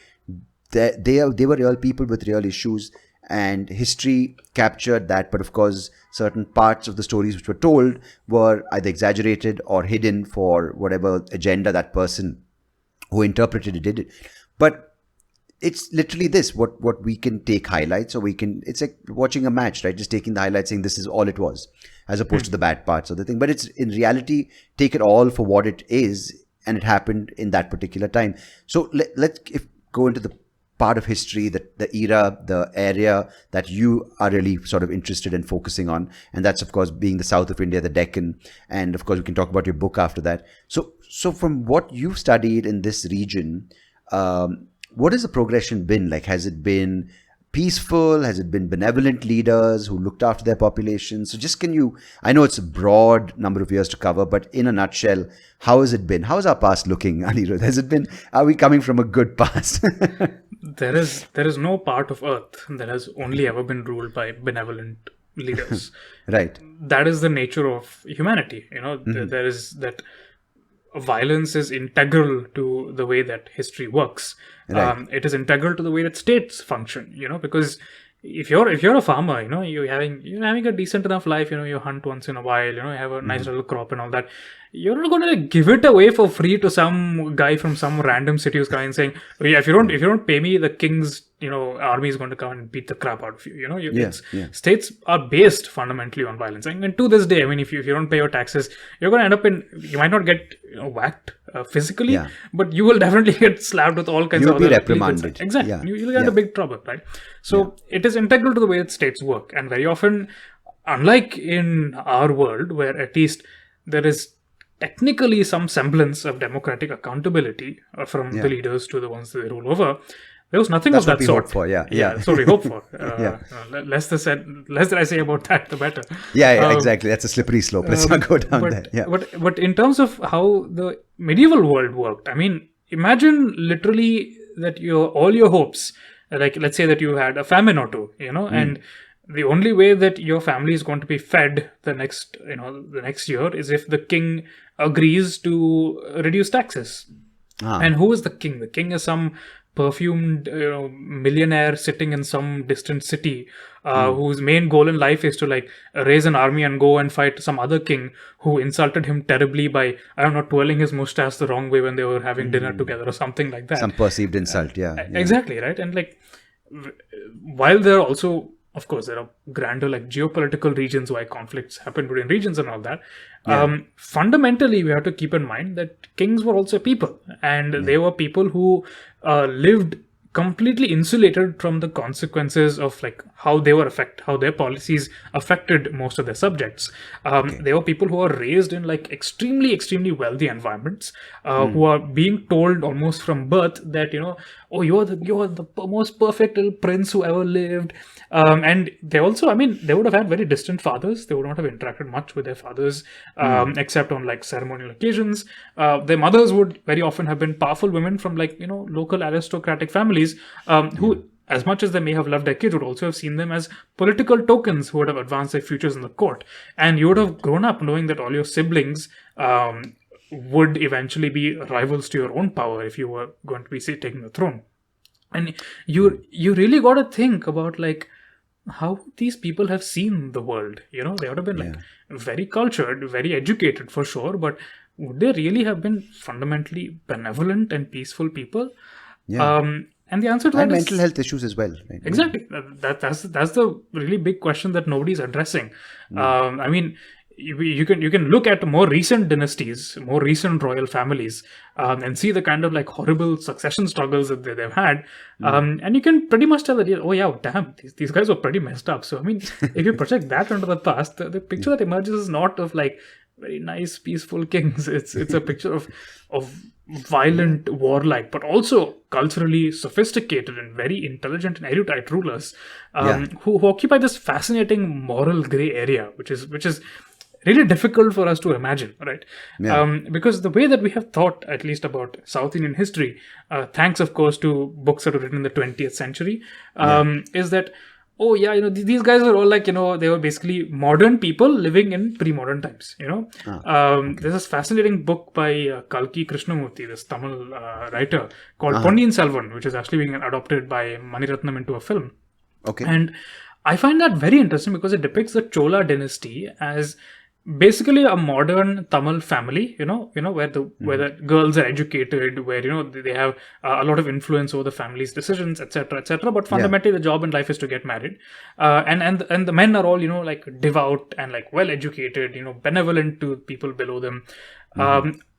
they were real people with real issues, and history captured that. But of course, certain parts of the stories which were told were either exaggerated or hidden for whatever agenda that person who interpreted it did. But it's literally this, what we can take highlights, or it's like watching a match, right? Just taking the highlights, saying this is all it was, as opposed to the bad parts of the thing. But it's, in reality, take it all for what it is, and it happened in that particular time. So let's go into the part of history, the era, the area that you are really sort of interested in focusing on. And that's, of course, being the south of India, the Deccan. And of course, we can talk about your book after that. So from what you've studied in this region, what has the progression been? Like, has it been peaceful? Has it been benevolent leaders who looked after their population? So just I know it's a broad number of years to cover, but in a nutshell, how has it been? How is our past looking, Anirudh? Are we coming from a good past? There is no part of Earth that has only ever been ruled by benevolent leaders. Right. That is the nature of humanity. There is that violence is integral to the way that history works. Right. It is integral to the way that states function, because if you're a farmer, you're having a decent enough life, you hunt once in a while, you have a nice little crop and all that. You're not going to give it away for free to some guy from some random city who's coming saying, oh, yeah, if you don't pay me, the king's army is going to come and beat the crap out of you. States are based fundamentally on violence, and to this day, I mean, if you don't pay your taxes, you're going to end up you might not get whacked physically, but you will definitely get slapped with all kinds of other. You'll be reprimanded. Exactly. Yeah. You'll get into big trouble, right? So it is integral to the way that states work, and very often, unlike in our world, where at least there is technically some semblance of democratic accountability from the leaders to the ones that they rule over, there was nothing of that sort. That's what we hope for. That's what we hope for. Less that I say about that, the better. Exactly. That's a slippery slope. Let's not go down there. Yeah. But in terms of how the medieval world worked, I mean, imagine literally that all your hopes, like let's say that you had a famine or two, and the only way that your family is going to be fed the next year is if the king agrees to reduce taxes. And who is the king? The king is some perfumed millionaire sitting in some distant city whose main goal in life is to raise an army and go and fight some other king who insulted him terribly by, I don't know, twirling his mustache the wrong way when they were having dinner together or something like that. Some perceived insult, Exactly, right? And while there are also, of course, there are grander geopolitical regions why conflicts happen between regions and all that. Fundamentally, we have to keep in mind that kings were also people, and they were people who lived completely insulated from the consequences of how their policies affected most of their subjects. They were people who are raised in extremely, extremely wealthy environments, who are being told almost from birth that oh, you're the most perfect little prince who ever lived. And they also, I mean, they would have had very distant fathers. They would not have interacted much with their fathers, except on ceremonial occasions. Their mothers would very often have been powerful women from local aristocratic families, who, as much as they may have loved their kids, would also have seen them as political tokens who would have advanced their futures in the court. And you would have grown up knowing that all your siblings would eventually be rivals to your own power if you were going to be taking the throne. And you really got to think about how these people have seen the world. You know, they would have been like very cultured, very educated for sure, but would they really have been fundamentally benevolent and peaceful people? And the answer to that And is mental health issues as well. Right? exactly. That's the really big question that nobody's addressing. I mean, you can look at more recent dynasties, more recent royal families, and see the kind of like horrible succession struggles that they've had, and you can pretty much tell that, oh yeah, damn, these guys were pretty messed up. So I mean, if you project that onto the past, the picture that emerges is not of like very nice, peaceful kings. It's a picture of violent, warlike, but also culturally sophisticated and very intelligent and erudite rulers who occupy this fascinating moral gray area, which is really difficult for us to imagine, right? Because the way that we have thought, at least about South Indian history, thanks of course to books that were written in the 20th century, is that, oh yeah, you know, these guys were all like, you know, they were basically modern people living in pre-modern times, you know. There's this fascinating book by Kalki Krishnamurthy, this Tamil writer, called Ponniyin Selvan, which is actually being adopted by Maniratnam into a film. And I find that very interesting because it depicts the Chola dynasty as basically a modern Tamil family, you know, where the girls are educated, where, you know, they have a lot of influence over the family's decisions, etc., etc. But fundamentally, the job in life is to get married, and the men are all, you know, like devout and like well educated, you know, benevolent to people below them.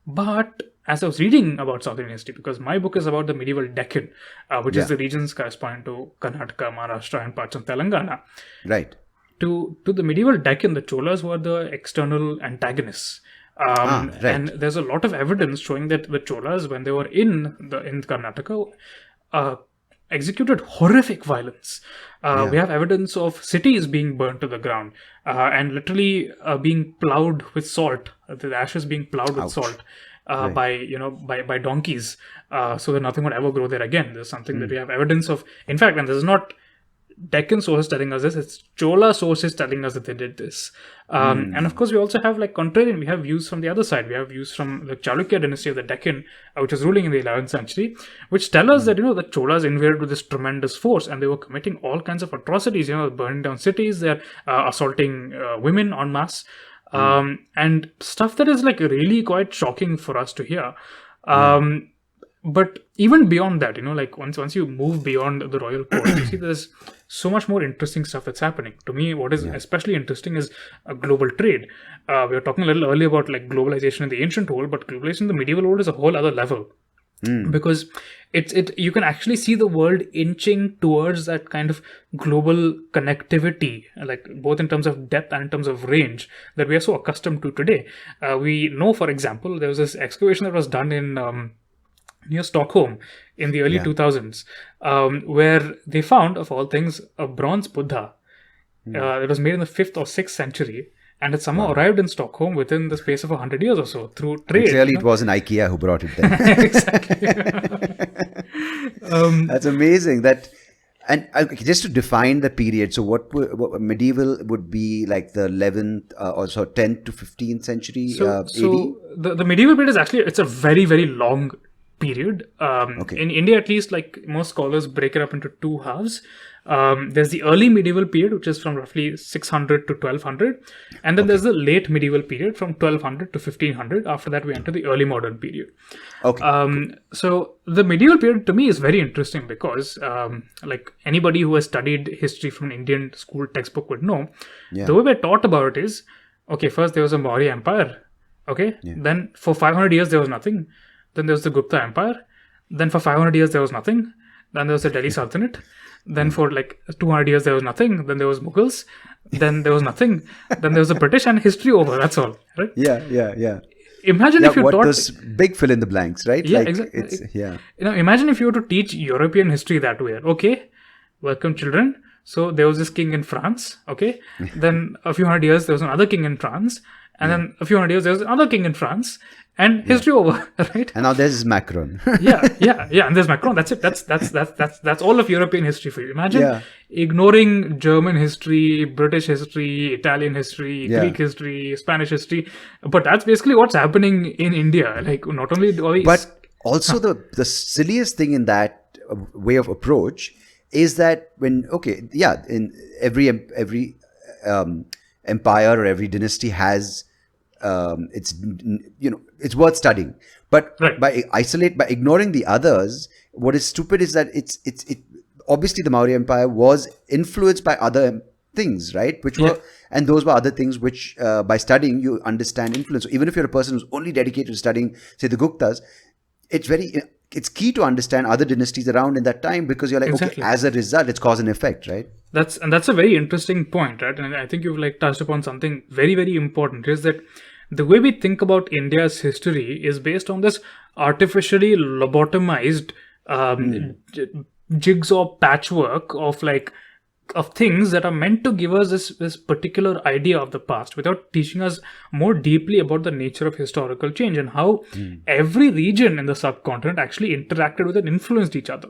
But as I was reading about South Indian history, because my book is about the medieval Deccan, which is the regions corresponding to Karnataka, Maharashtra, and parts of Telangana. Right. To the medieval Deccan, the Cholas were the external antagonists. And there's a lot of evidence showing that the Cholas, when they were in Karnataka, executed horrific violence. We have evidence of cities being burnt to the ground and literally being plowed with salt, the ashes being plowed with salt. By donkeys, so that nothing would ever grow there again. There's something that we have evidence of. In fact, and this is not Deccan sources telling us this, it's Chola sources telling us that they did this. And of course, we also have like contrarian, we have views from the other side. We have views from the Chalukya dynasty of the Deccan, which was ruling in the 11th century, which tell us that, you know, the Cholas invaded with this tremendous force and they were committing all kinds of atrocities, you know, burning down cities, they're assaulting women en masse. And stuff that is like really quite shocking for us to hear. But even beyond that, you know, like once you move beyond the royal court, you see there's so much more interesting stuff that's happening. To me, what is especially interesting is global trade. We were talking a little earlier about like globalization in the ancient world, but globalization in the medieval world is a whole other level. Because you can actually see the world inching towards that kind of global connectivity, like both in terms of depth and in terms of range that we are so accustomed to today. We know, for example, there was this excavation that was done in near Stockholm in the early 2000s, where they found, of all things, a bronze Buddha that was made in the 5th or 6th century. And it somehow arrived in Stockholm within the space of 100 years or so through trade. And clearly, it wasn't IKEA who brought it there. Exactly. That's amazing. And just to define the period, so what medieval would be like the 11th or so 10th to 15th century AD? So the medieval period is actually, it's a very, very long period. In India, at least, like most scholars break it up into two halves. There's the early medieval period, which is from roughly 600 to 1200, and then there's the late medieval period from 1200 to 1500. After that, we enter the early modern period. So the medieval period to me is very interesting because, like anybody who has studied history from an Indian school textbook would know, the way we're taught about it is, okay, first there was a Maurya Empire, then for 500 years there was nothing, then there was the Gupta Empire, then for 500 years there was nothing, then there was the Delhi Sultanate. Then for like 200 years there was nothing. Then there was Mughals. Then there was nothing. Then there was the British, and history over. That's all, right? Yeah. Imagine if you taught those big fill in the blanks, right? Yeah, like, exactly. You know, imagine if you were to teach European history that way. Okay, welcome children. So there was this king in France. Okay, then a few hundred years there was another king in France, and then a few hundred years there was another king in France. And history over, right? And now there's Macron. yeah. And there's Macron. That's it. That's all of European history for you. Imagine ignoring German history, British history, Italian history, Greek history, Spanish history. But that's basically what's happening in India. Like, not only do we... But also the silliest thing in that way of approach is that in every empire or every dynasty has it's worth studying, but Right. by ignoring the others, what is stupid is that it obviously the Maurya Empire was influenced by other things, right? Which were, and those were other things which by studying you understand influence. So even if you're a person who's only dedicated to studying, say, the Guptas, it's key to understand other dynasties around in that time, because you're like, Exactly. okay, as a result, it's cause and effect, right? That's a very interesting point, right? And I think you've like touched upon something very, very important, is that the way we think about India's history is based on this artificially lobotomized jigsaw patchwork of things that are meant to give us this particular idea of the past without teaching us more deeply about the nature of historical change and how every region in the subcontinent actually interacted with and influenced each other.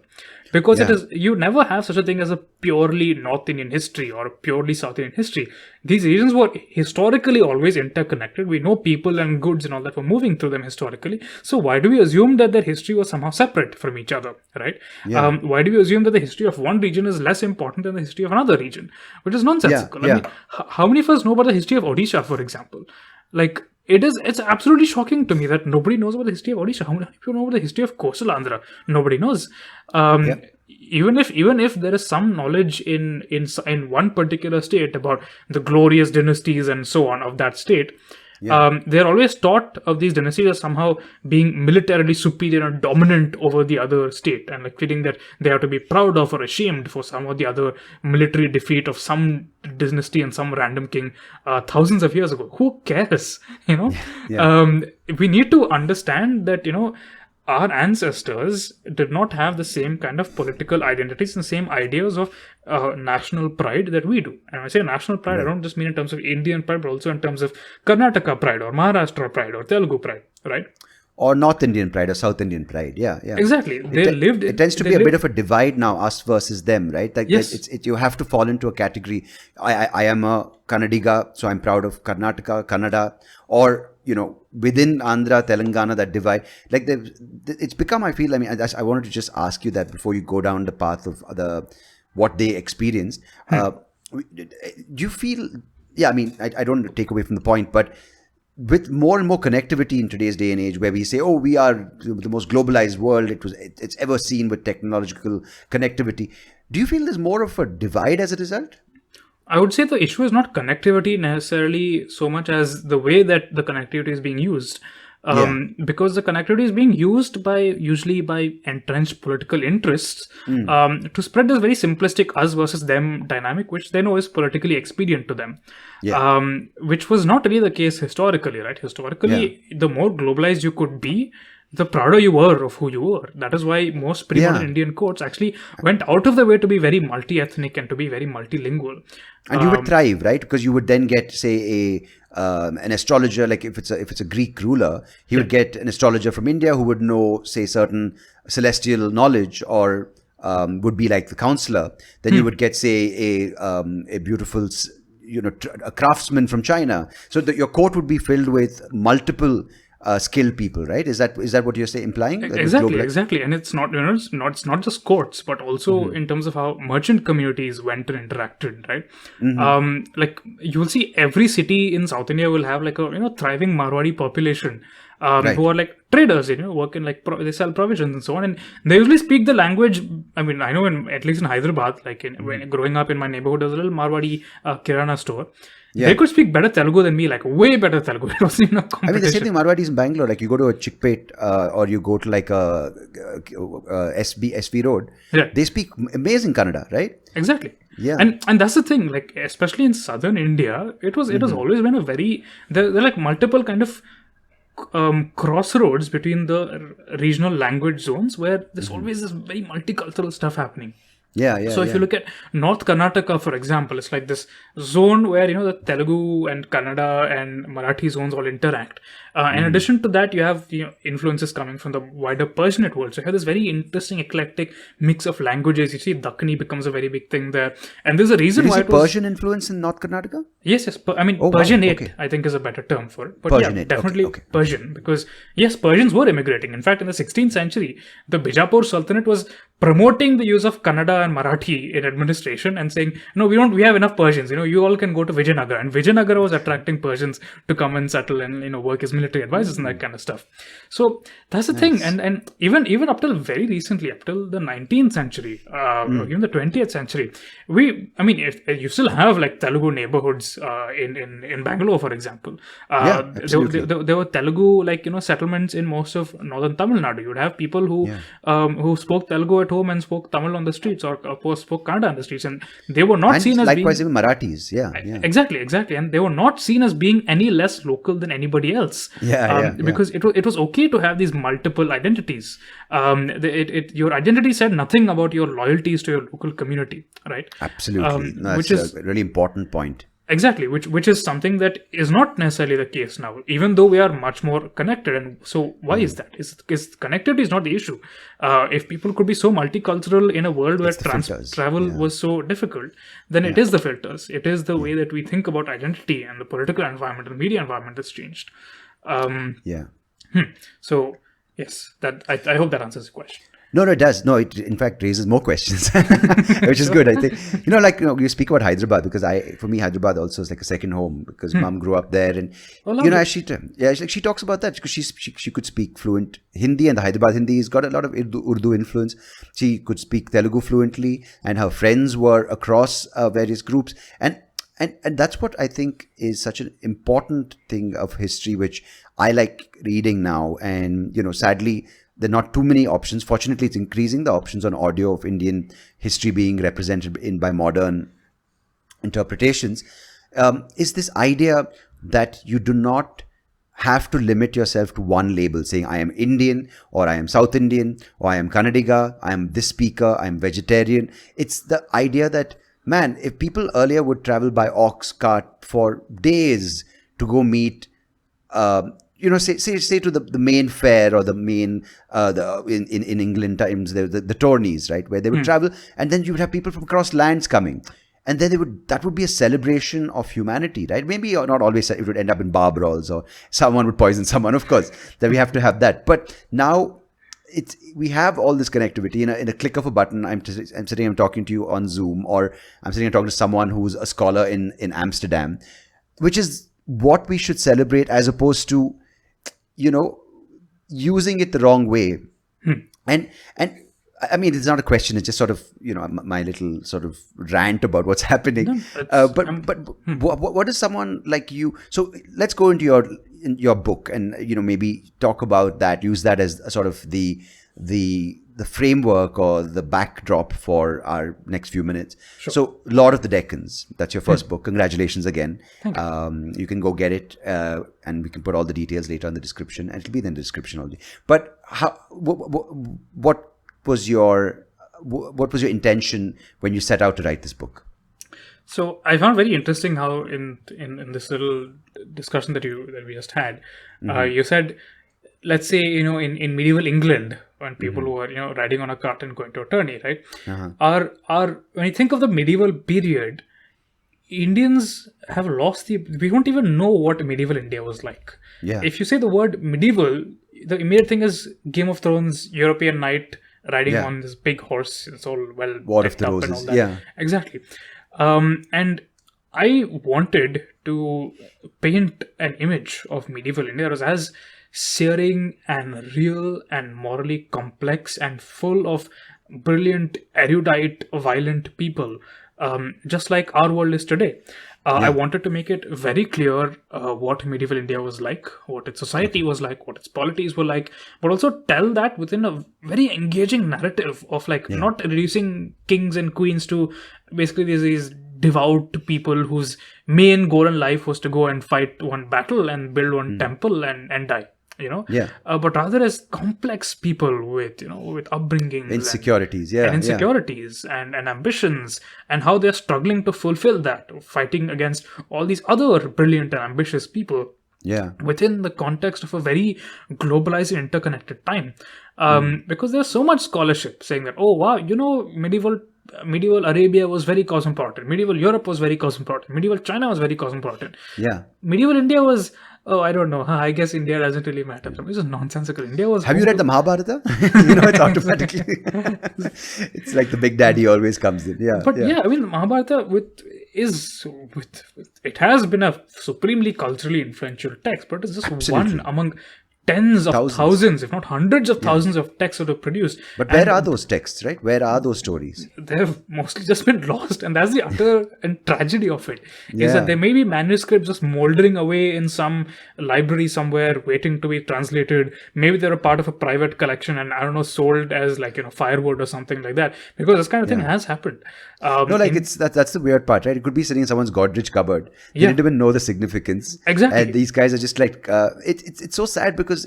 Because you never have such a thing as a purely North Indian history or a purely South Indian history. These regions were historically always interconnected. We know people and goods and all that were moving through them historically. So why do we assume that their history was somehow separate from each other, right? Why do we assume that the history of one region is less important than the history of another region? Which is nonsensical. I mean, how many of us know about the history of Odisha, for example? Like, it's absolutely shocking to me that nobody knows about the history of Odisha. How many people know about the history of coastal Andhra? Nobody knows. Even if there is some knowledge in one particular state about the glorious dynasties and so on of that state, they're always taught of these dynasties as somehow being militarily superior and dominant over the other state, and like feeling that they have to be proud of or ashamed for some of the other military defeat of some dynasty and some random king thousands of years ago. Who cares? We need to understand that our ancestors did not have the same kind of political identities and same ideas of national pride that we do. And when I say national pride, I don't just mean in terms of Indian pride, but also in terms of Karnataka pride or Maharashtra pride or Telugu pride, right? Or North Indian pride or South Indian pride. Yeah. Exactly. It tends to be a bit of a divide now, us versus them, right? Like you have to fall into a category. I am a Kannadiga, so I'm proud of Karnataka, Kannada, or within Andhra, Telangana, that divide. Like it's become, I feel. I mean, I wanted to just ask you that before you go down the path of what they experienced. Do you feel? Yeah, I mean, I don't want to take away from the point, but with more and more connectivity in today's day and age, where we say, oh, we are the most globalized world it's ever seen with technological connectivity, do you feel there's more of a divide as a result? I would say the issue is not connectivity necessarily so much as the way that the connectivity is being used. Because the connectivity is being used usually by entrenched political interests to spread this very simplistic us versus them dynamic, which they know is politically expedient to them. Which was not really the case historically, right? Historically, the more globalized you could be, the prouder you were of who you were. That is why most pre-modern Indian courts actually went out of the way to be very multi-ethnic and to be very multilingual. And you would thrive, right? Because you would then get, say, an astrologer. Like if it's a Greek ruler, he would get an astrologer from India who would know, say, certain celestial knowledge, or would be like the counselor. Then you would get, say, a beautiful, a craftsman from China. So your court would be filled with multiple skilled people, right? Is that what you're implying? Exactly. And it's not it's not just courts, but also in terms of how merchant communities went and interacted, right? Like you'll see every city in South India will have like a thriving Marwari population who are like traders, work in like they sell provisions and so on, and they usually speak the language. I mean, I know at least in Hyderabad, like when growing up in my neighborhood, there's a little Marwari Kirana store. They could speak better Telugu than me, like way better Telugu. It wasn't even a competition. I mean, the same thing Marwadis in Bangalore. Like you go to a Chickpet or you go to like a SB Road. They speak amazing Kannada, right? Exactly. Yeah. And that's the thing. Like especially in southern India, it has always been a very there are like multiple kind of crossroads between the regional language zones where there's always this very multicultural stuff happening. So if you look at North Karnataka, for example, it's like this zone where the Telugu and Kannada and Marathi zones all interact. In addition to that, you have influences coming from the wider Persianate world. So you have this very interesting eclectic mix of languages. You see, Dakkani becomes a very big thing there, and there's a reason why it was Persian influence in North Karnataka. Yes. I mean, Persianate, I think, is a better term for it. But Persianate, definitely Persian, because yes, Persians were immigrating. In fact, in the 16th century, the Bijapur Sultanate was promoting the use of Kannada Kannada and Marathi in administration and saying, no, we have enough Persians, you all can go to Vijayanagar. And Vijayanagar was attracting Persians to come and settle and, work as military advisors and that kind of stuff. So that's the thing. And even up till very recently, up till the 19th century, even the 20th century, if you still have like Telugu neighborhoods in Bangalore, for example. There were Telugu settlements in most of northern Tamil Nadu. You would have people who spoke Telugu at home and spoke Tamil on the streets, or spoke Kannada on the streets, and they were not seen as likewise even Marathis. Exactly, and they were not seen as being any less local than anybody else. Because it was okay to have these multiple identities. Your identity said nothing about your loyalties to your local community, right? Absolutely, which is a really important point. Exactly, which is something that is not necessarily the case now, even though we are much more connected. And so why is that? Is connectivity is not the issue. If people could be so multicultural in a world where travel was so difficult, then it is the filters. It is the way that we think about identity, and the political environment and media environment has changed. So yes, that I hope that answers the question. No, it does. No, it in fact raises more questions, which is good. I think, you speak about Hyderabad, because for me, Hyderabad also is like a second home, because mom grew up there. And, as she talks about that, because she could speak fluent Hindi, and the Hyderabad Hindi has got a lot of Urdu influence. She could speak Telugu fluently, and her friends were across various groups. And that's what I think is such an important thing of history, which I like reading now. And, sadly, there are not too many options. Fortunately, it's increasing, the options on audio of Indian history being represented by modern interpretations. Is this idea that you do not have to limit yourself to one label, saying I am Indian, or I am South Indian, or I am Kannadiga, I am this speaker, I am vegetarian. It's the idea that, man, if people earlier would travel by ox cart for days to go meet say to the main fair, or the main in England times, the tourneys, right, where they would travel, and then you would have people from across lands coming, and then that would be a celebration of humanity, right? Maybe not always it would end up in bar brawls, or someone would poison someone, of course, that we have to have that. But now we have all this connectivity in a click of a button. I'm talking to you on Zoom, or I'm sitting and talking to someone who's a scholar in Amsterdam, which is what we should celebrate, as opposed to using it the wrong way. And I mean, it's not a question. It's just sort of, my little sort of rant about what's happening. What is someone like you? So let's go into your book, and, maybe talk about that, use that as a sort of the framework or the backdrop for our next few minutes. Sure. So, Lord of the Deccans, that's your first book. Congratulations again. Thank you. You can go get it, and we can put all the details later in the description, and it'll be in the description already. But what was your intention when you set out to write this book? So I found very interesting how in this little discussion that we just had, you said, let's say, in medieval England, when people were, riding on a cart and going to a tourney, right? When you think of the medieval period, Indians have lost we don't even know what medieval India was like. Yeah. If you say the word medieval, the immediate thing is Game of Thrones, European knight riding on this big horse. It's all well War of the up Roses. and all that. Yeah. Exactly. And I wanted to paint an image of medieval India that was as searing and real and morally complex and full of brilliant, erudite, violent people, just like our world is today. I wanted to make it very clear what medieval India was like, what its society was like, what its polities were like, but also tell that within a very engaging narrative of not reducing kings and queens to basically these devout people whose main goal in life was to go and fight one battle and build one temple and die. But rather as complex people with upbringings, insecurities, and ambitions, and how they're struggling to fulfill that, fighting against all these other brilliant and ambitious people. Within the context of a very globalized and interconnected time. Because there's so much scholarship saying that, oh wow, medieval medieval Arabia was very cosmopolitan. Medieval Europe was very cosmopolitan. Medieval China was very cosmopolitan. Yeah. Medieval India was, I don't know. I guess India doesn't really matter. It's just nonsensical. India was. Have you read the Mahabharata? It's automatically. It's like the big daddy always comes in. Yeah. But I mean, the Mahabharata it has been a supremely culturally influential text, but it's just one among tens of thousands, if not hundreds of thousands of texts that were produced. But where are those texts, right? Where are those stories? They've mostly just been lost, and that's the utter and tragedy of it. Is that there may be manuscripts just moldering away in some library somewhere, waiting to be translated. Maybe they're a part of a private collection, and I don't know, sold as firewood or something like that. Because this kind of thing has happened. That's the weird part, right? It could be sitting in someone's Godrej cupboard. They didn't even know the significance. Exactly. And these guys are just like, it's so sad because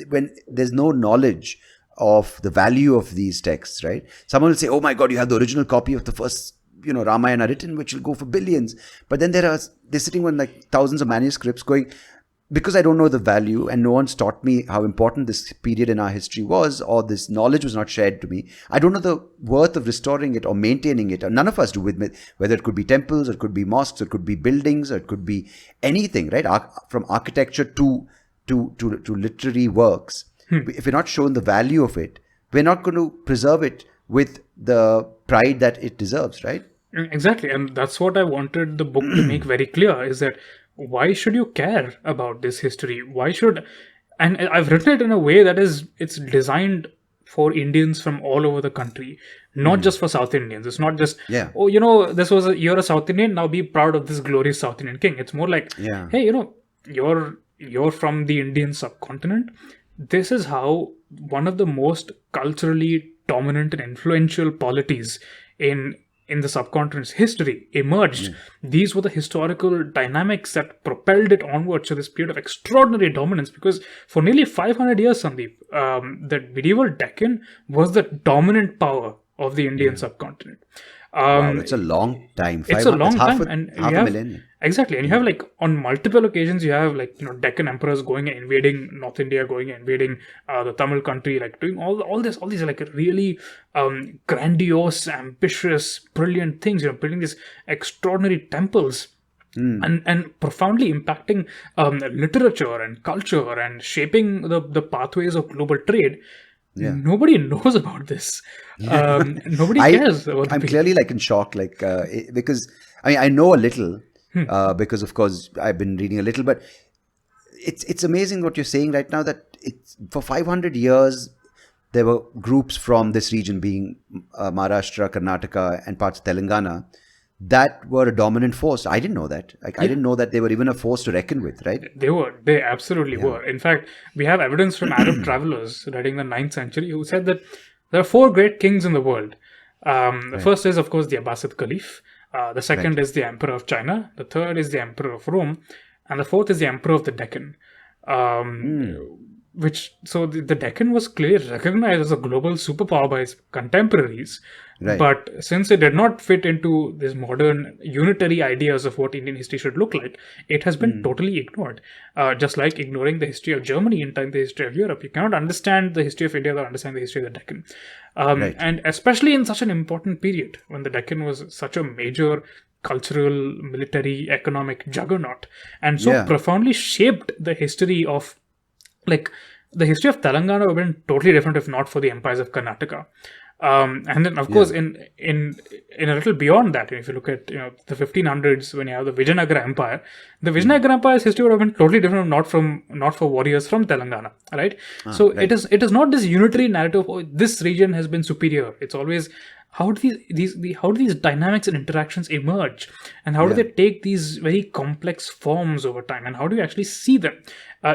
when there's no knowledge of the value of these texts, right? Someone will say, oh my God, you have the original copy of the first, Ramayana written, which will go for billions. But then they're sitting on like thousands of manuscripts going, because I don't know the value and no one's taught me how important this period in our history was, or this knowledge was not shared to me, I don't know the worth of restoring it or maintaining it. None of us do, with whether it could be temples, or it could be mosques, or it could be buildings, or it could be anything, right? From architecture to literary works. If we're not shown the value of it, we're not going to preserve it with the pride that it deserves, right? Exactly. And that's what I wanted the book to make very clear, is that why should you care about this history? And I've written it in a way that it's designed for Indians from all over the country, not just for South Indians. It's not just, you're a South Indian, now be proud of this glorious South Indian king. It's more like, hey, you're from the Indian subcontinent. This is how one of the most culturally dominant and influential polities in the subcontinent's history emerged. These were the historical dynamics that propelled it onwards to this period of extraordinary dominance, because for nearly 500 years, Sandeep, the medieval Deccan was the dominant power of the Indian subcontinent. Wow, it's a long time. It's a long time, and half a millennium. Exactly, and you have on multiple occasions, you have Deccan emperors going and invading North India, going and invading the Tamil country, doing all these really grandiose, ambitious, brilliant things. Building these extraordinary temples. And profoundly impacting literature and culture and shaping the pathways of global trade. Nobody knows about this. Nobody cares about I'm clearly in shock, because I know a little, because of course I've been reading a little, but it's amazing what you're saying right now, that for 500 years there were groups from this region, being Maharashtra, Karnataka, and parts of Telangana, that were a dominant force. I didn't know that. I didn't know that they were even a force to reckon with, right? They were. They absolutely were. In fact, we have evidence from Arab travelers writing the 9th century who said that there are 4 great kings in the world. The first is, of course, the Abbasid Caliph. The second is the Emperor of China. The third is the Emperor of Rome. And the fourth is the Emperor of the Deccan. So the Deccan was clearly recognized as a global superpower by its contemporaries. Right. But since it did not fit into these modern unitary ideas of what Indian history should look like, it has been totally ignored. Just like ignoring the history of Germany and the history of Europe. You cannot understand the history of India without understanding the history of the Deccan. And especially in such an important period, when the Deccan was such a major cultural, military, economic juggernaut, and so profoundly shaped the history of, the history of Telangana would have been totally different if not for the empires of Karnataka. And then, of course, in a little beyond that, if you look at the 1500s, when you have the Vijayanagara Empire, the Vijayanagara Empire's history would have been totally different, not for warriors from Telangana, right? It is not this unitary narrative. Oh, this region has been superior. It's always how do these dynamics and interactions emerge, and how do they take these very complex forms over time, and how do you actually see them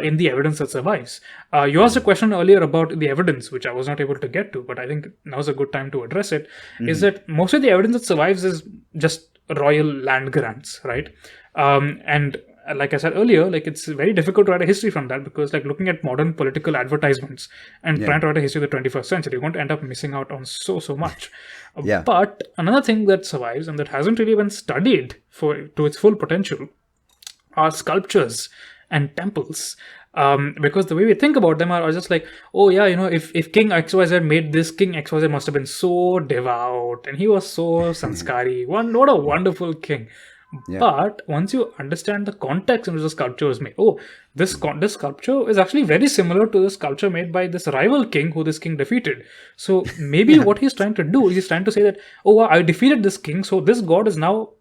in the evidence that survives? You asked a question earlier about the evidence, which I was not able to get to, but I think now's a good time to address it. Is that most of the evidence that survives is just royal land grants, right? And like I said earlier, it's very difficult to write a history from that, because looking at modern political advertisements and trying to write a history of the 21st century, you're going to end up missing out on so much. But another thing that survives and that hasn't really been studied to its full potential are sculptures and temples. Because the way we think about them are just like, oh yeah, if King XYZ made this, King XYZ must have been so devout and he was so sanskari. What a wonderful king. Yeah. But once you understand the context in which the sculpture was made, this sculpture is actually very similar to the sculpture made by this rival king who this king defeated. So maybe what he's trying to do is he's trying to say that, oh, wow, I defeated this king, so this god is now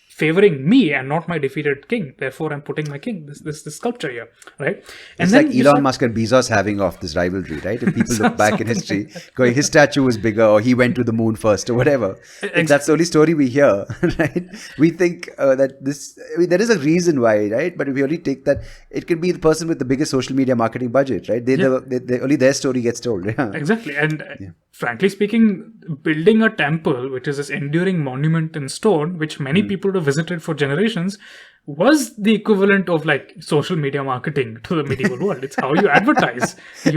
favoring me and not my defeated king. Therefore, I'm putting my king, this sculpture here, right? And it's like Elon Musk and Bezos having off this rivalry, right? If people look back in history, going, his statue was bigger, or he went to the moon first, or whatever. That's the only story we hear, right? We think that there is a reason why, right? But if we only take that, it could be the person with the biggest social media marketing budget, right? Only their story gets told. Yeah. Exactly. And frankly speaking, building a temple, which is this enduring monument in stone, which many people have visited for generations, was the equivalent of like social media marketing to the medieval world. It's how you advertise the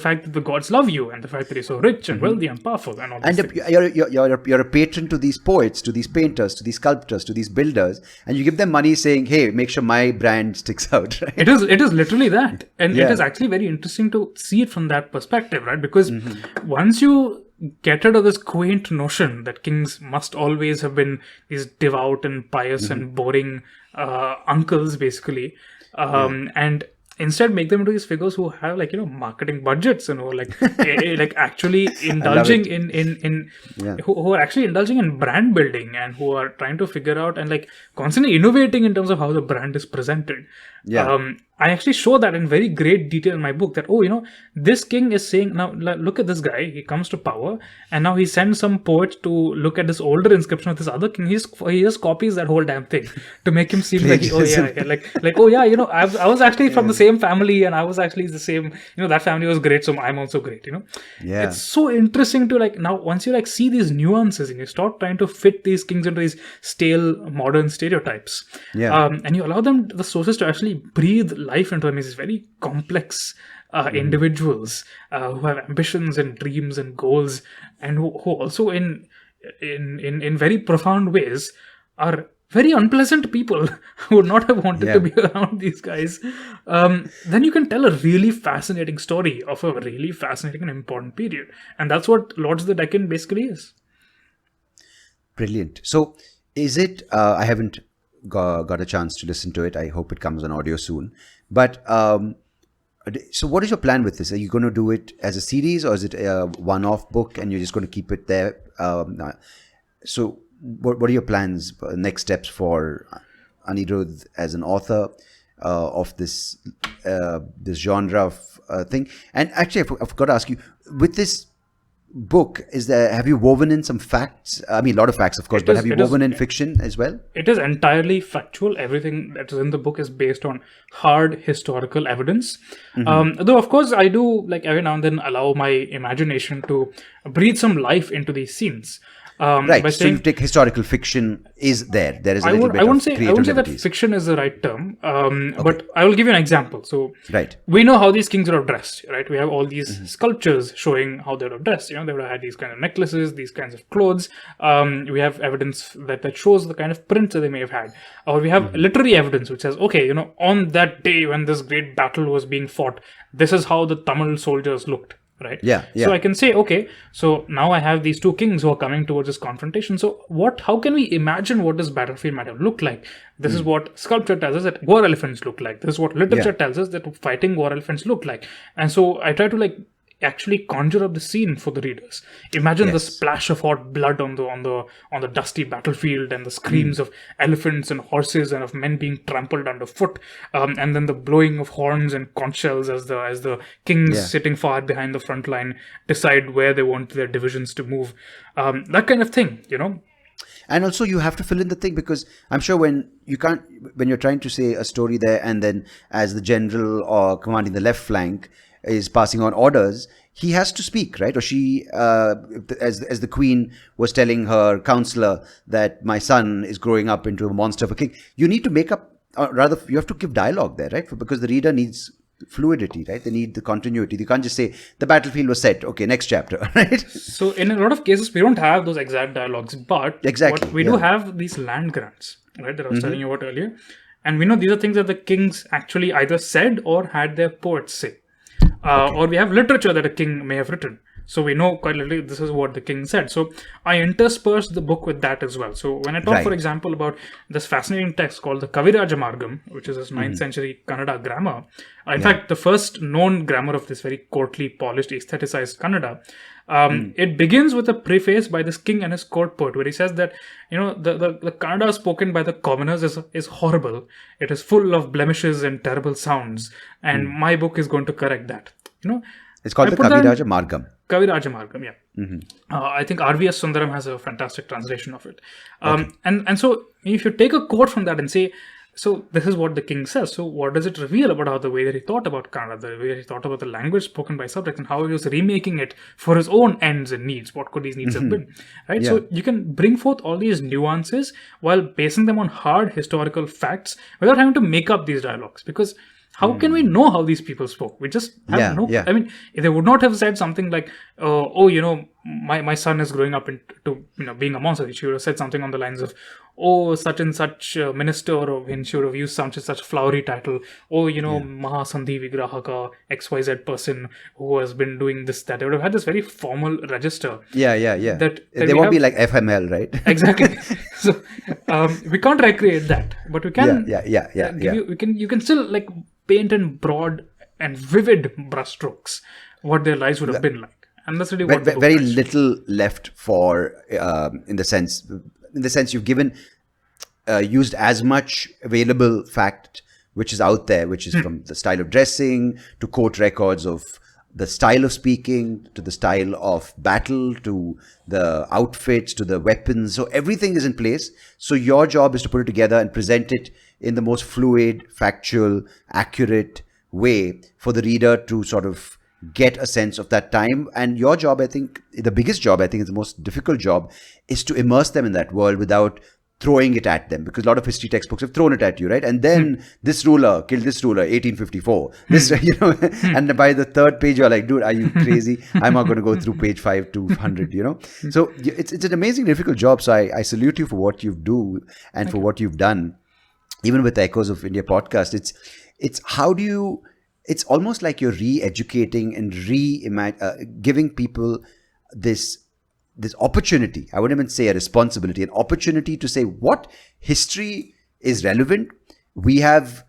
fact that the gods love you and the fact that you're so rich and wealthy and powerful and all. And you're a patron to these poets, to these painters, to these sculptors, to these builders, and you give them money saying, "Hey, make sure my brand sticks out." Right? It is literally that, and it is actually very interesting to see it from that perspective, right? Because once you get rid of this quaint notion that kings must always have been these devout and pious and boring uncles, basically, and instead make them into these figures who have marketing budgets and who are like actually indulging in who are actually indulging in brand building and who are trying to figure out and like constantly innovating in terms of how the brand is presented. I actually show that in very great detail in my book that, this king is saying, now look at this guy, he comes to power and now he sends some poet to look at this older inscription of this other king. He just copies that whole damn thing to make him seem like, I was actually from the same family and I was actually the same, that family was great, so I'm also great, It's so interesting to now once you see these nuances and you stop trying to fit these kings into these stale modern stereotypes, and you allow them, the sources, to actually breathe life into them, these very complex individuals who have ambitions and dreams and goals, and who also in very profound ways are very unpleasant people who would not have wanted to be around these guys. Then you can tell a really fascinating story of a really fascinating and important period, and that's what Lords of the Deccan basically is. Brilliant. So is it, I haven't got a chance to listen to it. I hope it comes on audio soon. But so what is your plan with this? Are you going to do it as a series, or is it a one-off book and you're just going to keep it there? So what are your plans, next steps for Anirudh as an author of this genre of thing? And actually, I forgot to ask you, with this book, have you woven in some facts? I mean, a lot of facts, of course, but have you woven in fiction as well? It is entirely factual. Everything that is in the book is based on hard historical evidence. Though, of course, I do every now and then allow my imagination to breathe some life into these scenes. Right. So you take historical fiction is there. There is a little bit of creative I wouldn't say that fiction is the right term. But I will give you an example. So we know how these kings would have dressed, right? We have all these sculptures showing how they would have dressed. They would have had these kind of necklaces, these kinds of clothes. We have evidence that shows the kind of prints that they may have had. Or we have literary evidence which says, okay, on that day when this great battle was being fought, this is how the Tamil soldiers looked. Right. Yeah. So I can say, okay, so now I have these two kings who are coming towards this confrontation. So how can we imagine what this battlefield might have looked like? This is what sculpture tells us that war elephants look like. This is what literature tells us that fighting war elephants look like. And so I try to actually conjure up the scene for the readers. Imagine the splash of hot blood on the dusty battlefield, and the screams of elephants and horses and of men being trampled underfoot, and then the blowing of horns and conch shells as the kings sitting far behind the front line decide where they want their divisions to move. That kind of thing, And also you have to fill in the thing, because I'm sure when you're trying to say a story there, and then as the general or commanding the left flank is passing on orders, he has to speak, right? Or she, as the queen was telling her counselor that my son is growing up into a monster of a king, you need to make up, or rather you have to give dialogue there, right? Because the reader needs fluidity, right? They need the continuity. You can't just say the battlefield was set, okay, next chapter, right? So in a lot of cases we don't have those exact dialogues, but we do have these land grants, right, that I was telling you about earlier. And we know these are things that the kings actually either said or had their poets say. Or we have literature that a king may have written. So we know quite literally this is what the king said. So I interspersed the book with that as well. So when I talk, for example, about this fascinating text called the Kaviraja Margam, which is this 9th century Kannada grammar. In fact, the first known grammar of this very courtly, polished, aestheticized Kannada. It begins with a preface by this king and his court poet, where he says that, the Kannada spoken by the commoners is horrible. It is full of blemishes and terrible sounds. And my book is going to correct that. It's called the Kaviraja Margam. Kaviraja Margam, yeah. I think R.V.S. Sundaram has a fantastic translation of it. And so if you take a quote from that and say, so this is what the king says. So what does it reveal about how the way that he thought about Kannada, the way that he thought about the language spoken by subjects, and how he was remaking it for his own ends and needs? What could these needs have been? Right? So you can bring forth all these nuances while basing them on hard historical facts without having to make up these dialogues. Because how can we know how these people spoke? We just have I mean, they would not have said something like, my son is growing up into being a monster. She would have said something on the lines of, such and such minister, or when she would have used such and such flowery title. Mahasandhi Vigrahaka, XYZ person who has been doing this, that. They would have had this very formal register. That they won't be like FML, right? Exactly. So we can't recreate that, but we can. You can still like paint in broad and vivid brushstrokes what their lives would have been like, and that's really what very little left for in the sense you've given used as much available fact which is out there, which is from the style of dressing to court records of the style of speaking to the style of battle to the outfits to the weapons. So everything is in place. So your job is to put it together and present it in the most fluid, factual, accurate way for the reader to sort of get a sense of that time. And your job, I think, the biggest job, I think is the most difficult job, is to immerse them in that world without throwing it at them, because a lot of history textbooks have thrown it at you, right? And then this ruler killed this ruler, 1854. This, and by the third page, you're like, dude, are you crazy? I'm not going to go through page 5 to 100, So it's an amazing, difficult job. So I salute you for what you do and for what you've done. Even with the Echoes of India podcast, it's how do you, it's almost like you're re-educating and giving people this opportunity. I wouldn't even say a responsibility, an opportunity to say what history is relevant. We have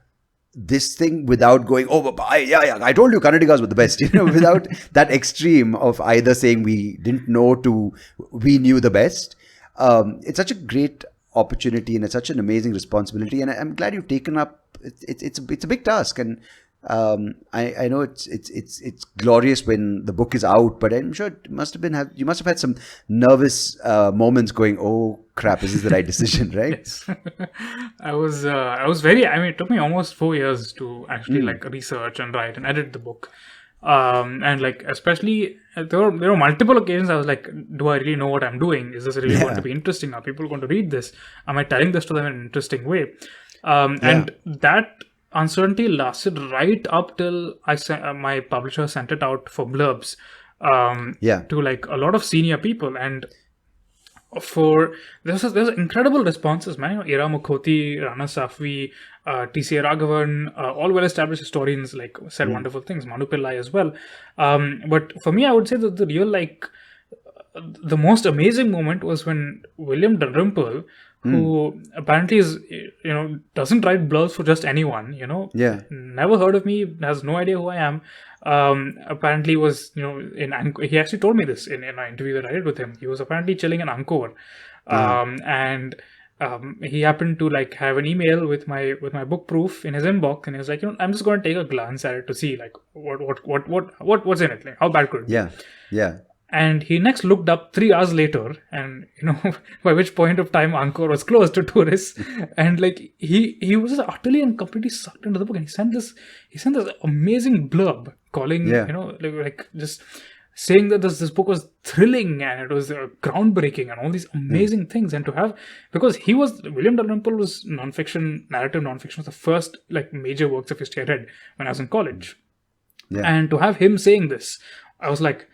this thing without going, I told you Kannadigas were the best, without that extreme of either saying we didn't know to we knew the best. It's such a great opportunity and it's such an amazing responsibility, and I'm glad you've taken up. It's a big task, and I know it's glorious when the book is out, but I'm sure it must have been you must have had some nervous moments going, oh crap, is this the right decision, right? Yes. I was very, it took me almost 4 years to actually like research and write and edit the book. And like, especially there were multiple occasions I was like, do I really know what I'm doing? Is this really going to be interesting? Are people going to read this? Am I telling this to them in an interesting way? And that uncertainty lasted right up till my publisher sent it out for blurbs to like a lot of senior people, and there's incredible responses, man. Ira Mukhoti, Rana Safvi, T.C. Raghavan, all well-established historians like said wonderful things. Manu Pillai as well. But for me, I would say that the real the most amazing moment was when William Dalrymple, who apparently is, doesn't write blurbs for just anyone, never heard of me, has no idea who I am. Apparently was, he actually told me this in an interview that I did with him. He was apparently chilling in Angkor. And he happened to like have an email with my book proof in his inbox, and he was like, I'm just going to take a glance at it to see like what's in it, like how bad could it be? And he next looked up 3 hours later, and by which point of time Angkor was closed to tourists, and like he was just utterly and completely sucked into the book, and he sent this amazing blurb calling like just saying that this book was thrilling and it was groundbreaking and all these amazing things. And to have, because William Dalrymple was narrative nonfiction was the first like major works of history I read when I was in college, and to have him saying this, I was like,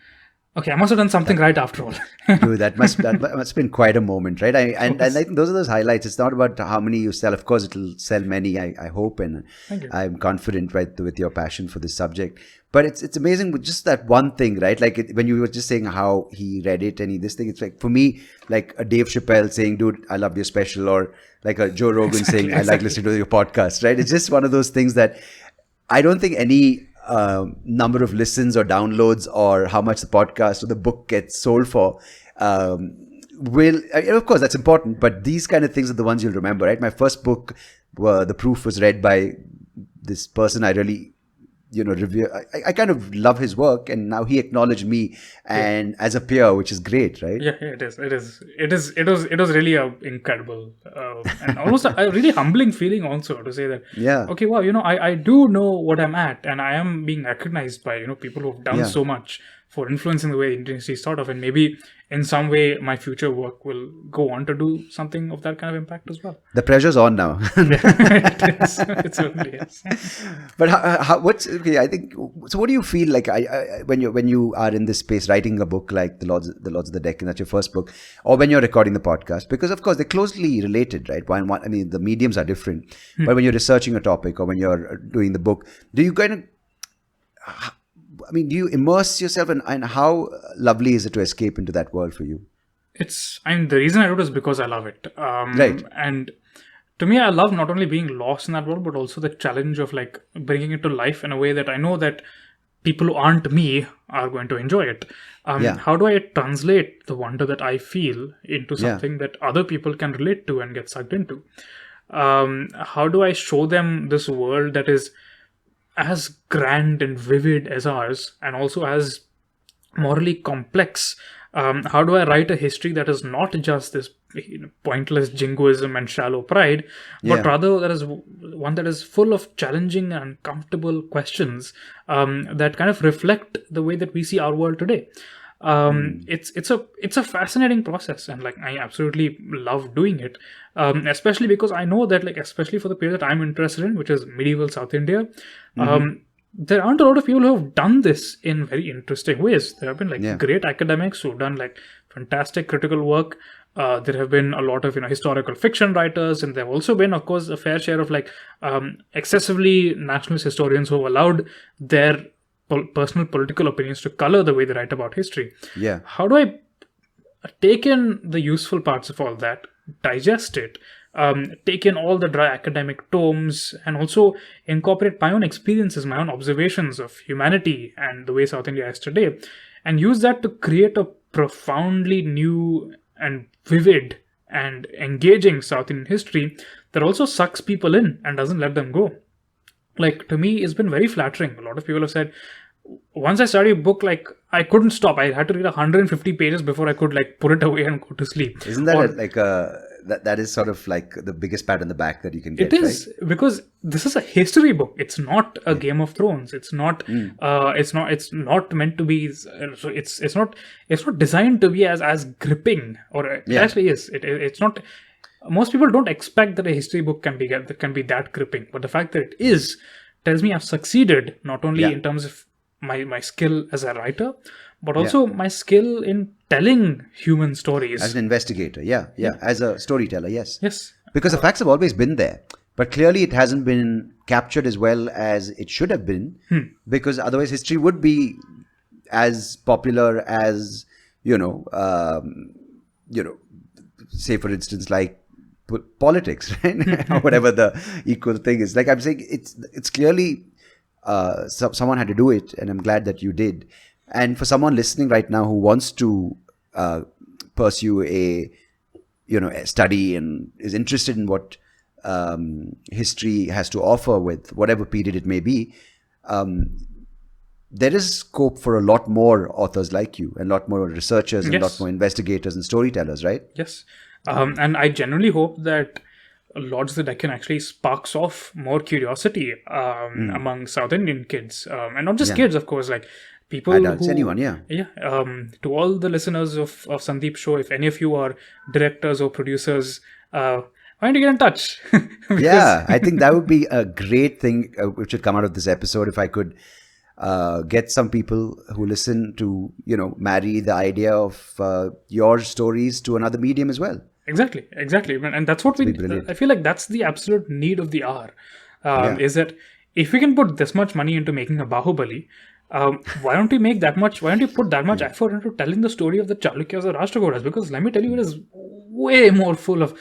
Okay, I must have done something right after all. Dude, that must have been quite a moment, right? And I think those are those highlights. It's not about how many you sell. Of course, it'll sell many. I hope, and Thank you. I'm confident, right, with your passion for this subject. But it's amazing with just that one thing, right? Like when you were just saying how he read it and this thing. It's like for me, like a Dave Chappelle saying, "Dude, I loved your special," or like a Joe Rogan saying, "I like listening to your podcast." Right? It's just one of those things that I don't think any number of listens or downloads or how much the podcast or the book gets sold for of course that's important, but these kind of things are the ones you'll remember, right? My first book, the proof was read by this person I really revere. I kind of love his work, and now he acknowledged me and as a peer, which is great, right? Yeah, it was really a incredible and almost a really humbling feeling also to say that, okay, wow, I do know what I'm at, and I am being recognized by people who've done so much for influencing the way the Indian history is thought of, and maybe in some way my future work will go on to do something of that kind of impact as well. The pressure's on now. It is. It certainly is. But I think so. What do you feel like when you are in this space writing a book like the Lords of the Deccan, that's your first book, or when you're recording the podcast? Because of course they're closely related, right? I mean, the mediums are different, but when you're researching a topic or when you're doing the book, do you kind of do you immerse yourself and how lovely is it to escape into that world for you? The reason I wrote is because I love it. Right. And to me, I love not only being lost in that world, but also the challenge of like bringing it to life in a way that I know that people who aren't me are going to enjoy it. How do I translate the wonder that I feel into something that other people can relate to and get sucked into? How do I show them this world that is as grand and vivid as ours, and also as morally complex? How do I write a history that is not just this pointless jingoism and shallow pride, but rather that is one that is full of challenging and uncomfortable questions that kind of reflect the way that we see our world today? It's a fascinating process, and like I absolutely love doing it, especially because I know that, like, especially for the period that I'm interested in, which is medieval South India, there aren't a lot of people who have done this in very interesting ways. There have been like great academics who've done like fantastic critical work. There have been a lot of historical fiction writers, and there have also been, of course, a fair share of like excessively nationalist historians who have allowed their personal political opinions to color the way they write about history. How do I take in the useful parts of all that, digest it, take in all the dry academic tomes, and also incorporate my own experiences, my own observations of humanity and the way South India is today, and use that to create a profoundly new and vivid and engaging South Indian history that also sucks people in and doesn't let them go? Like, to me, it's been very flattering. A lot of people have said, once I started a book, like, I couldn't stop. I had to read 150 pages before I could like put it away and go to sleep. Isn't that that is sort of like the biggest pat on the back that you can get? It is, right? Because this is a history book. It's not a Game of Thrones. It's not. It's not meant to be. It's not designed to be as gripping. Or it actually is. It's not. Most people don't expect that a history book can be that gripping, but the fact that it is tells me I've succeeded, not only in terms of my skill as a writer, but also my skill in telling human stories. As an investigator, as a storyteller, yes. Because the facts have always been there, but clearly it hasn't been captured as well as it should have been, because otherwise history would be as popular as, say for instance, like politics, right? Or whatever the equal thing is. Like I'm saying, it's clearly someone had to do it, and I'm glad that you did. And for someone listening right now who wants to pursue a study and is interested in what history has to offer with whatever period it may be, there is scope for a lot more authors like you, and a lot more researchers, and a lot more investigators and storytellers, right? Yes. And I genuinely hope that Lords of the Deccan actually sparks off more curiosity among South Indian kids, and not just kids, of course, like people, adults, anyone, to all the listeners of Sandeep's show, if any of you are directors or producers, why don't you get in touch? I think that would be a great thing which would come out of this episode. If I could get some people who listen to, marry the idea of your stories to another medium as well. Exactly. And that's what I feel like that's the absolute need of the hour. Is that if we can put this much money into making a Bahubali, why don't we make that much? Why don't you put that much effort into telling the story of the Chalukyas or Rashtrakutas? Because let me tell you, it is way more full of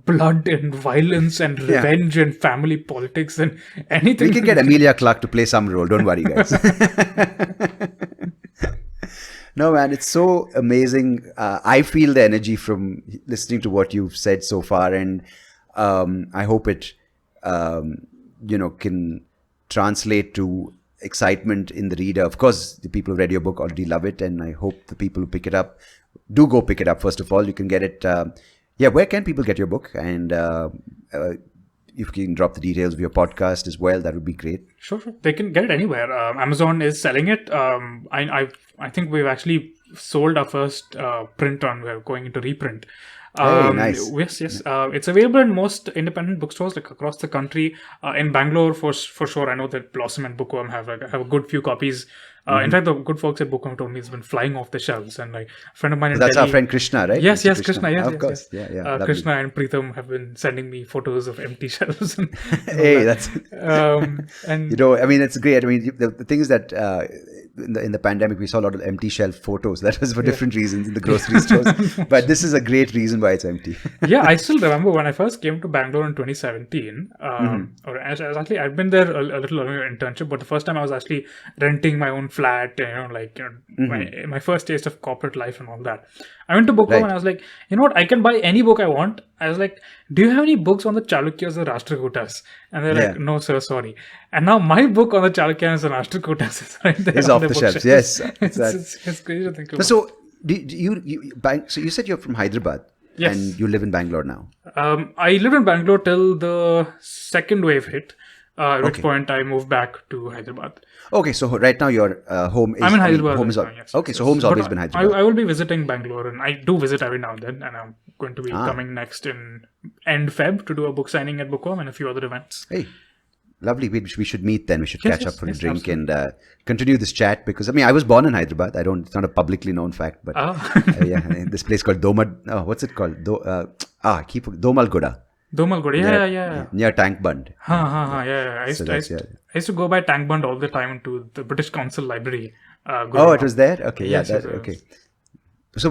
blood and violence and revenge and family politics and anything. We can get Emilia Clarke to play some role. Don't worry, guys. No, man, it's so amazing. I feel the energy from listening to what you've said so far, and I hope it, can translate to excitement in the reader. Of course, the people who read your book already love it, and I hope the people who pick it up do go pick it up. First of all, you can get it. Where can people get your book? And if you can drop the details of your podcast as well, that would be great. Sure. They can get it anywhere. Amazon is selling it. I think we've actually sold our first print on. We're going into reprint. Nice. Yes. It's available in most independent bookstores like across the country. In Bangalore, for sure, I know that Blossom and Bookworm have a good few copies. In fact, the good folks at Bookworm told me it's been flying off the shelves. And like a friend of mine in that's Delhi, our friend Krishna, right? Yes, Krishna. Yes, of course. Yes. Yeah. Krishna and Preetham have been sending me photos of empty shelves. And that's and it's great. I mean, the thing is that in the pandemic, we saw a lot of empty shelf photos. That was for different reasons in the grocery stores. But this is a great reason why it's empty. I still remember when I first came to Bangalore in 2017. Or actually, I'd been there a little on an internship, but the first time I was actually renting my own flat. My first taste of corporate life and all that. I went to Bookworm and I was like, you know what? I can buy any book I want. I was like, do you have any books on the Chalukyas or Rashtrakutas? And they're like, no, sir, sorry. And now my book on the Chalukyas and Rashtrakutas is right there. It's off the shelves. Yes. It's crazy to think about. So, you said you're from Hyderabad. Yes. And you live in Bangalore now. I lived in Bangalore till the second wave hit. At which point I moved back to Hyderabad. Okay, so right now your home is... I'm in Hyderabad. Yes. Okay, so home's always been Hyderabad. I will be visiting Bangalore, and I do visit every now and then, and I'm going to be coming next in end Feb to do a book signing at Bookworm and a few other events. Hey, lovely. We should meet then. We should catch up for a drink and continue this chat, because, I was born in Hyderabad. It's not a publicly known fact, but this place called what's it called? Domalgoda. Yeah. Near Tank Bund. Yeah. I used to go by Tank Bund all the time to the British Council Library. It was there? Okay, yes, okay. So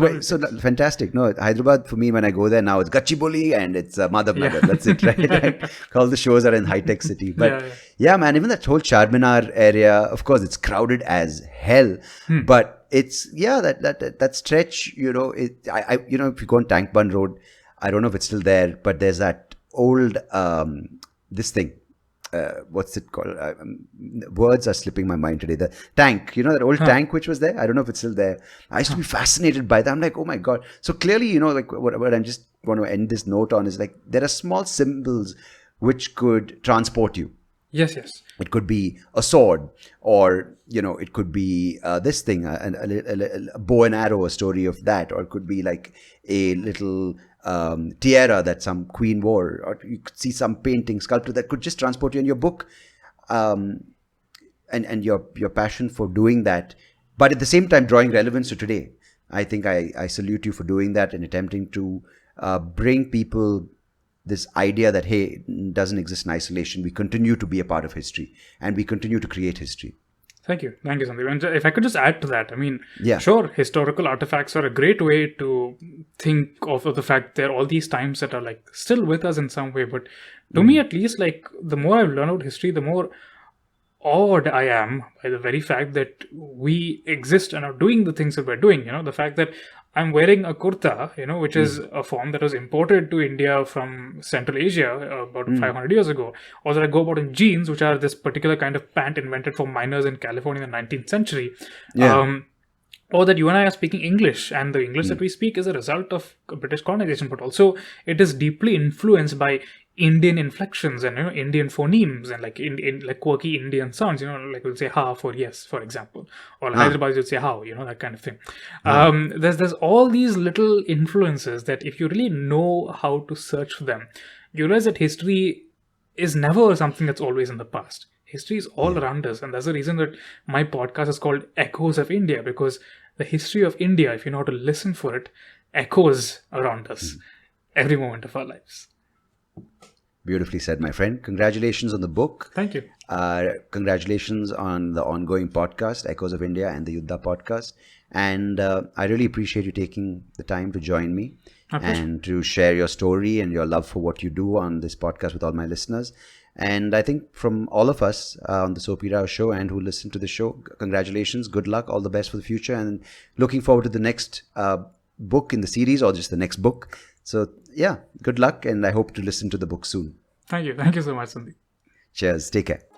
fantastic. No, Hyderabad for me, when I go there now, it's Gachibowli and it's Madhav Nagar. That's it, right? All the shows are in high-tech city. But man, even that whole Charminar area, of course, it's crowded as hell. But it's, that stretch, if you go on Tank Bund Road, I don't know if it's still there, but there's that old, this thing. What's it called? Words are slipping my mind today. The tank, that old tank which was there. I don't know if it's still there. I used to be fascinated by that. I'm like, oh my God. So clearly, what I just want to end this note on is like, there are small symbols which could transport you. Yes. It could be a sword, or, it could be this thing, a bow and arrow, a story of that, or it could be like a little tiara that some queen wore, or you could see some painting, sculpture that could just transport you in your book, and your passion for doing that, but at the same time drawing relevance to today. I think I salute you for doing that and attempting to bring people this idea that, hey, it doesn't exist in isolation. We continue to be a part of history, and we continue to create history. Thank you, Sandeep. And if I could just add to that, sure, historical artifacts are a great way to think of the fact there are all these times that are like still with us in some way. But to me, at least, like the more I've learned about history, the more awed I am by the very fact that we exist and are doing the things that we're doing. The fact that I'm wearing a kurta, which is a form that was imported to India from Central Asia about 500 years ago. Or that I go about in jeans, which are this particular kind of pant invented for miners in California in the 19th century. Or that you and I are speaking English, and the English that we speak is a result of British colonization, but also it is deeply influenced by Indian inflections and Indian phonemes and like in like quirky Indian sounds. Like we'll say ha for yes, for example, or Hyderabad would say how, that kind of thing. There's all these little influences that if you really know how to search for them, you realize that history is never something that's always in the past. History is all around us, and that's the reason that my podcast is called Echoes of India, because the history of India, if you know how to listen for it, echoes around us every moment of our lives. Beautifully said, my friend. Congratulations on the book. Thank you. Congratulations on the ongoing podcast, Echoes of India and the Yuddha podcast. And I really appreciate you taking the time to join me and to share your story and your love for what you do on this podcast with all my listeners. And I think from all of us on the SoapyRao show and who listen to the show, congratulations, good luck, all the best for the future, and looking forward to the next book in the series, or just the next book. So yeah, good luck, and I hope to listen to the book soon. Thank you. Thank you so much, Sandeep. Cheers. Take care.